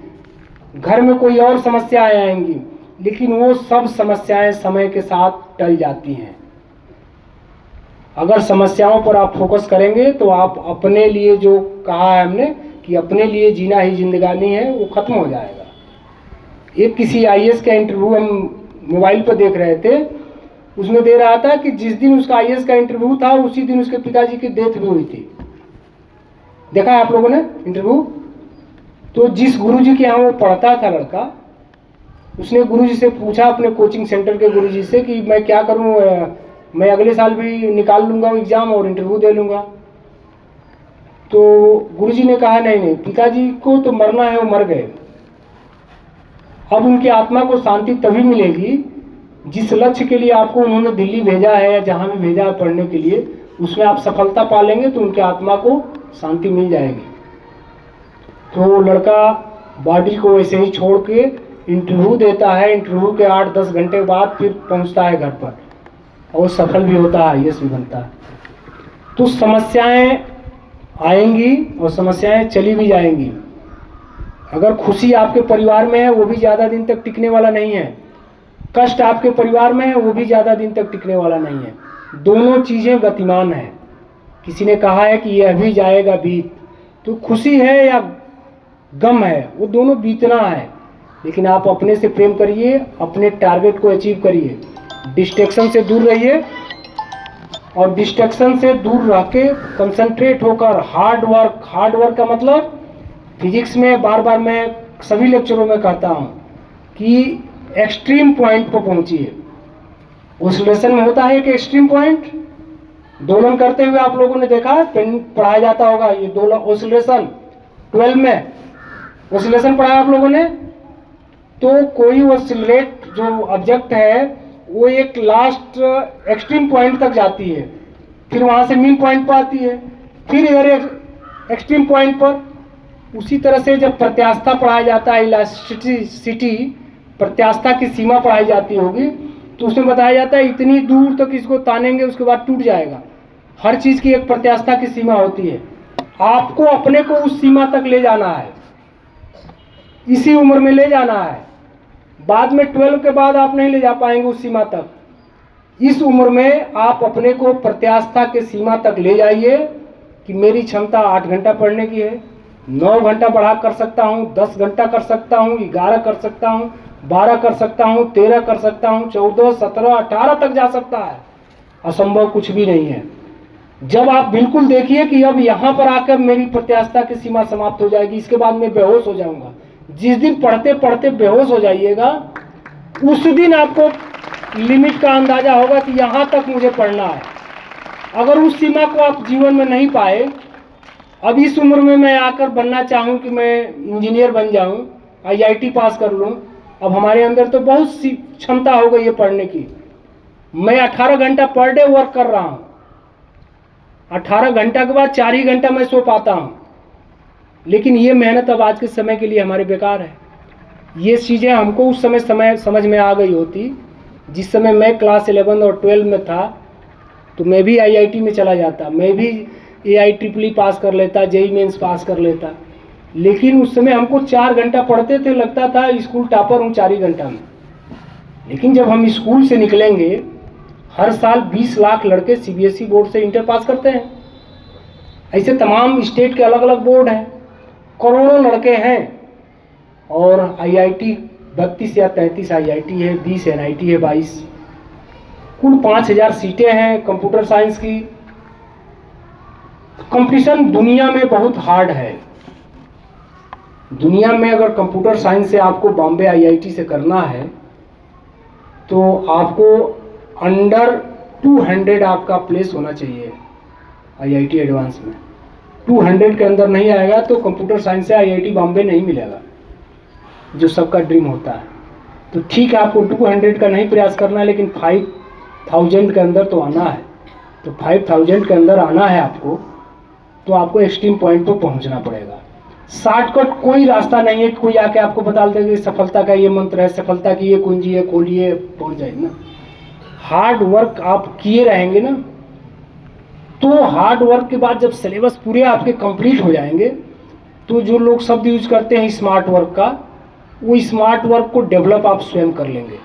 घर में कोई और समस्याएं आएंगी, लेकिन वो सब समस्याएं समय के साथ टल जाती हैं। अगर समस्याओं पर आप फोकस करेंगे तो आप अपने लिए, जो कहा है हमने कि अपने लिए जीना ही जिंदगानी है, वो खत्म हो जाएगा। एक किसी आईएएस का इंटरव्यू हम मोबाइल पर देख रहे थे, उसमें दे रहा था कि जिस दिन उसका IAS का इंटरव्यू था उसी दिन उसके पिताजी की डेथ भी हुई थी। देखा है आप लोगों ने इंटरव्यू? तो जिस गुरुजी के यहाँ वो पढ़ता था लड़का, उसने गुरुजी से पूछा, अपने कोचिंग सेंटर के गुरुजी से, कि मैं क्या करूँ, मैं अगले साल भी निकाल लूँगा एग्ज़ाम और इंटरव्यू दे लूँगा। तो गुरुजी ने कहा नहीं नहीं, पिताजी को तो मरना है, वो मर गए। अब उनकी आत्मा को शांति तभी मिलेगी जिस लक्ष्य के लिए आपको उन्होंने दिल्ली भेजा है या जहाँ भी भेजा है पढ़ने के लिए, उसमें आप सफलता पा लेंगे तो उनकी आत्मा को शांति मिल जाएगी। तो लड़का बॉडी को वैसे ही छोड़ के इंटरव्यू देता है। इंटरव्यू के 8-10 घंटे बाद फिर पहुंचता है घर पर और सफल भी होता है, IAS भी बनता है। तो समस्याएं आएंगी और समस्याएं चली भी जाएंगी। अगर खुशी आपके परिवार में है वो भी ज़्यादा दिन तक टिकने वाला नहीं है, कष्ट आपके परिवार में है वो भी ज़्यादा दिन तक टिकने वाला नहीं है। दोनों चीज़ें गतिमान हैं। किसी ने कहा है कि यह भी जाएगा बीत, तो खुशी है या गम है वो दोनों बीतना है। लेकिन आप अपने से प्रेम करिए, अपने टारगेट को अचीव करिए, डिस्ट्रैक्शन से दूर रहिए और डिस्ट्रैक्शन से दूर रह के कंसंट्रेट होकर हार्ड वर्क का मतलब फिजिक्स में बार बार मैं सभी लेक्चरों में कहता हूँ कि एक्सट्रीम पॉइंट पर पहुँचिए। ओसिलेशन में होता है एक एक्सट्रीम पॉइंट, दोलन करते हुए आप लोगों ने देखा, पढ़ाया जाता होगा ये दोलन ओसिलेशन 12 में ओसिलेशन पढ़ाया आप लोगों ने। तो कोई ओसिलेट जो ऑब्जेक्ट है वो एक लास्ट एक्सट्रीम पॉइंट तक जाती है, फिर वहाँ से मीन पॉइंट पर आती है, फिर इधर एक्सट्रीम पॉइंट पर। उसी तरह से जब प्रत्यास्थता पढ़ाया जाता है, इलास्टिसिटी प्रत्यास्थता की सीमा पढ़ाई जाती होगी, तो उसमें बताया जाता है इतनी दूर तक इसको तानेंगे उसके बाद टूट जाएगा। हर चीज़ की एक प्रत्यास्थता की सीमा होती है। आपको अपने को उस सीमा तक ले जाना है, इसी उम्र में ले जाना है। बाद में 12 के बाद आप नहीं ले जा पाएंगे उस सीमा तक। इस उम्र में आप अपने को प्रत्यास्थता के सीमा तक ले जाइए कि मेरी क्षमता 8 घंटा पढ़ने की है, 9 घंटा बढ़ा कर सकता हूँ, 10 घंटा कर सकता हूँ, 11 कर सकता हूँ, 12 कर सकता हूँ, 13 कर सकता हूँ, 14, 17, 18 तक जा सकता है। असंभव कुछ भी नहीं है। जब आप बिल्कुल देखिए कि अब यहाँ पर आकर मेरी प्रत्यास्थता की सीमा समाप्त हो जाएगी, इसके बाद मैं बेहोश हो जाऊंगा। जिस दिन पढ़ते पढ़ते बेहोश हो जाइएगा उस दिन आपको लिमिट का अंदाजा होगा कि यहाँ तक मुझे पढ़ना है। अगर उस सीमा को आप जीवन में नहीं पाए, अब इस उम्र में मैं आकर बनना चाहूँ कि मैं इंजीनियर बन जाऊँ, IIT पास कर लूँ, अब हमारे अंदर तो बहुत सी क्षमता हो गई है पढ़ने की। मैं 18 घंटा पर डे वर्क कर रहा हूँ, 18 घंटा के बाद 4 ही घंटा मैं सो पाता हूँ, लेकिन ये मेहनत अब आज के समय के लिए हमारे बेकार है। ये चीज़ें हमको उस समय समझ में आ गई होती, जिस समय मैं क्लास 11 और 12 में था, तो मैं भी IIT में चला जाता, मैं भी AIEEE पास कर लेता, JEE मेंस पास कर लेता। लेकिन उस समय हमको 4 घंटा पढ़ते थे, लगता था स्कूल टॉपर हूँ 4 ही घंटा में। लेकिन जब हम स्कूल से निकलेंगे, हर साल 20 लाख लड़के CBSE बोर्ड से इंटर पास करते हैं। ऐसे तमाम स्टेट के अलग अलग बोर्ड हैं, करोड़ों लड़के हैं। और IIT 32 या 33 IIT है, 20 NIT है, 22 कुल 5000 सीटें हैं कंप्यूटर साइंस की। कंपटीशन दुनिया में बहुत हार्ड है। दुनिया में अगर कंप्यूटर साइंस से आपको बॉम्बे IIT से करना है तो आपको अंडर 200 आपका प्लेस होना चाहिए IIT एडवांस में। 200 के अंदर नहीं आएगा तो कंप्यूटर साइंस से IIT बॉम्बे नहीं मिलेगा, जो सबका ड्रीम होता है। तो ठीक है, आपको 200 का नहीं प्रयास करना है, लेकिन 5000 के अंदर तो आना है। तो 5000 के अंदर आना है आपको, तो आपको एक्सट्रीम पॉइंट पर पहुंचना पड़ेगा। शॉर्टकट कोई रास्ता नहीं है, कोई आके आपको बता देगा सफलता का ये मंत्र है, सफलता की ये कुंजी है, खोलिए पहुंच जाएगी ना। हार्ड वर्क आप किए रहेंगे ना, तो हार्ड वर्क के बाद जब सिलेबस पूरे आपके कंप्लीट हो जाएंगे, तो जो लोग शब्द यूज करते हैं स्मार्ट वर्क का, वो स्मार्ट वर्क को डेवलप आप स्वयं कर लेंगे।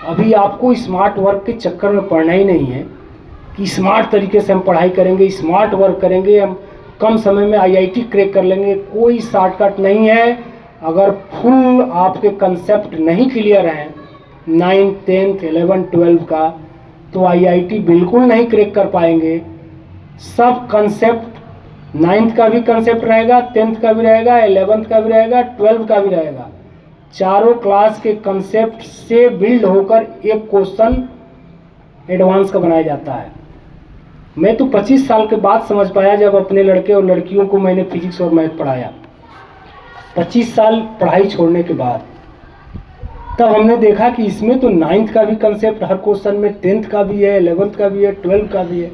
अभी आपको स्मार्ट वर्क के चक्कर में पड़ना ही नहीं है कि स्मार्ट तरीके से हम पढ़ाई करेंगे, स्मार्ट वर्क करेंगे, हम कम समय में IIT क्रैक कर लेंगे। कोई शॉर्टकट नहीं है। अगर फुल आपके कंसेप्ट नहीं क्लियर हैं 9th 10th 11th 12 का, तो आईआईटी बिल्कुल नहीं क्रैक कर पाएंगे। सब कंसेप्ट 9th का भी कंसेप्ट रहेगा, 10th का भी रहेगा, 11th का भी रहेगा, 12th का भी रहेगा। चारों क्लास के कंसेप्ट से बिल्ड होकर एक क्वेश्चन एडवांस का बनाया जाता है। मैं तो 25 साल के बाद समझ पाया जब अपने लड़के और लड़कियों को मैंने फिजिक्स और मैथ पढ़ाया। 25 साल पढ़ाई छोड़ने के बाद तब हमने देखा कि इसमें तो 9th का भी कंसेप्ट हर क्वेश्चन में, 10th का भी है, 11th का भी है, 12th का भी है।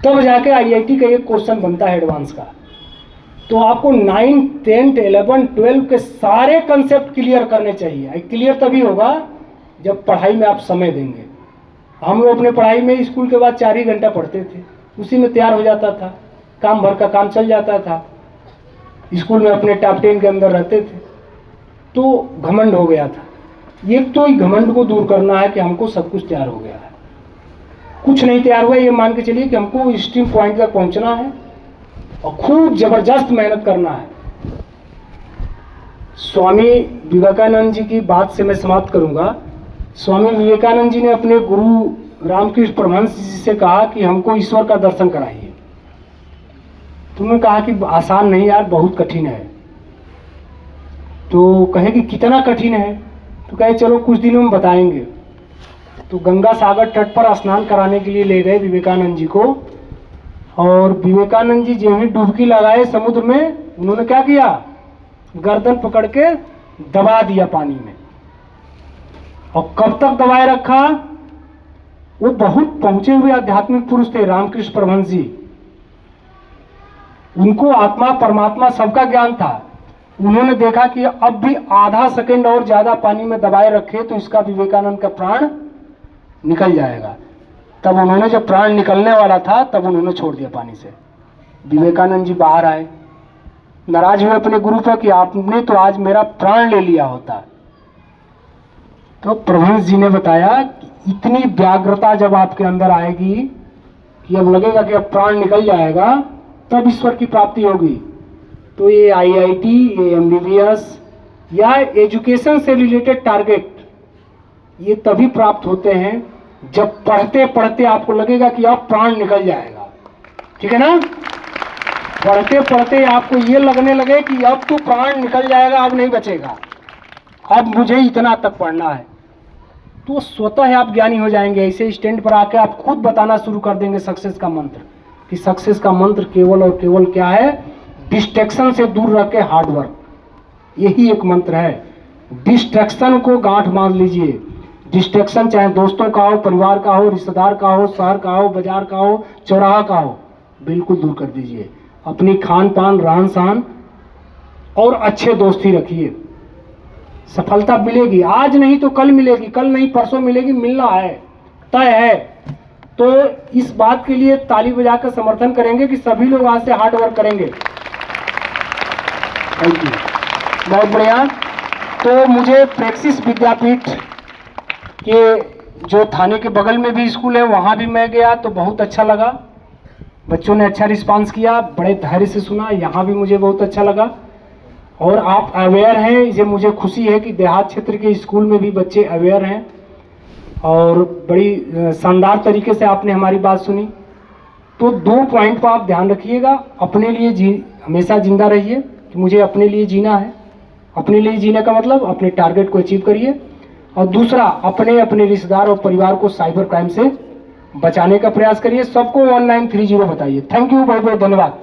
तब जाके आईआईटी का एक क्वेश्चन बनता है एडवांस का। तो आपको 9, 10, 11, 12 के सारे कंसेप्ट क्लियर करने चाहिए। क्लियर तभी होगा जब पढ़ाई में आप समय देंगे। हम लोग अपने पढ़ाई में स्कूल के बाद 4 ही घंटा पढ़ते थे, उसी में तैयार हो जाता था, काम भर का काम चल जाता था, स्कूल में अपने टॉप 10 के अंदर रहते थे, तो घमंड हो गया था। एक तो घमंड को दूर करना है कि हमको सब कुछ तैयार हो गया है। कुछ नहीं तैयार हुआ, ये मान के चलिए कि हमको स्ट्रीम पॉइंट तक पहुंचना है और खूब जबरदस्त मेहनत करना है। स्वामी विवेकानंद जी की बात से मैं समाप्त करूंगा। स्वामी विवेकानंद जी ने अपने गुरु रामकृष्ण परमहंस जी से कहा कि हमको ईश्वर का दर्शन कराइए। तो उन्होंने कहा कि आसान नहीं यार, बहुत कठिन है। तो कहे कि कितना कठिन है? तो कहे चलो कुछ दिनों में बताएंगे। तो गंगा सागर तट पर स्नान कराने के लिए ले गए विवेकानंद जी को, और विवेकानंद जी जो ही डुबकी लगाए समुद्र में, उन्होंने क्या किया? गर्दन पकड़ के दबा दिया पानी में। और कब तक दबाए रखा? वो बहुत पहुंचे हुए आध्यात्मिक पुरुष थे रामकृष्ण परमहंस जी। उनको आत्मा परमात्मा सबका ज्ञान था। उन्होंने देखा कि अब भी आधा सेकंड और ज्यादा पानी में दबाए रखे तो इसका विवेकानंद का प्राण निकल जाएगा। तब उन्होंने, जब प्राण निकलने वाला था, तब उन्होंने छोड़ दिया पानी से। विवेकानंद जी बाहर आए, नाराज हुए अपने गुरु पर कि आपने तो आज मेरा प्राण ले लिया होता। तो परमहंस जी ने बताया कि इतनी व्याग्रता जब आपके अंदर आएगी कि अब लगेगा कि अब प्राण निकल जाएगा, तब ईश्वर की प्राप्ति होगी। तो ये आईआईटी, ये एमबीबीएस या एजुकेशन से रिलेटेड टारगेट ये तभी प्राप्त होते हैं जब पढ़ते पढ़ते आपको लगेगा कि अब प्राण निकल जाएगा। ठीक है ना? पढ़ते पढ़ते आपको ये लगने लगे कि अब तो प्राण निकल जाएगा, अब नहीं बचेगा, अब मुझे इतना तक पढ़ना है, तो स्वतः आप ज्ञानी हो जाएंगे। ऐसे स्टैंड पर आके आप खुद बताना शुरू कर देंगे सक्सेस का मंत्र, कि सक्सेस का मंत्र केवल और केवल क्या है? डिस्ट्रैक्शन से दूर रह के हार्ड वर्क। यही एक मंत्र है। डिस्ट्रैक्शन को गांठ बांध लीजिए। डिस्ट्रैक्शन चाहे दोस्तों का हो, परिवार का हो, रिश्तेदार का हो, शहर का हो, बाजार का हो, चौराहा का हो, बिल्कुल दूर कर दीजिए। अपनी खान पान, रहन सहन और अच्छे दोस्ती रखिए। सफलता मिलेगी, आज नहीं तो कल मिलेगी, कल नहीं परसों मिलेगी, मिलना है, तय है। तो इस बात के लिए ताली बजाकर समर्थन करेंगे कि सभी लोग आज से हार्ड वर्क करेंगे। थैंक यू, बहुत बढ़िया। तो मुझे प्रेक्सिस विद्यापीठ के जो थाने के बगल में भी स्कूल है, वहाँ भी मैं गया तो बहुत अच्छा लगा। बच्चों ने अच्छा रिस्पांस किया, बड़े धैर्य से सुना, यहाँ भी मुझे बहुत अच्छा लगा। और आप अवेयर हैं, ये मुझे खुशी है कि देहात क्षेत्र के स्कूल में भी बच्चे अवेयर हैं और बड़ी शानदार तरीके से आपने हमारी बात सुनी। तो 2 पॉइंट पर आप ध्यान रखिएगा। अपने लिए हमेशा जिंदा रहिए कि मुझे अपने लिए जीना है। अपने लिए जीने का मतलब अपने टारगेट को अचीव करिए। और दूसरा, अपने रिश्तेदार और परिवार को साइबर क्राइम से बचाने का प्रयास करिए। सबको 1930 बताइए। थैंक यू, बहुत बहुत धन्यवाद।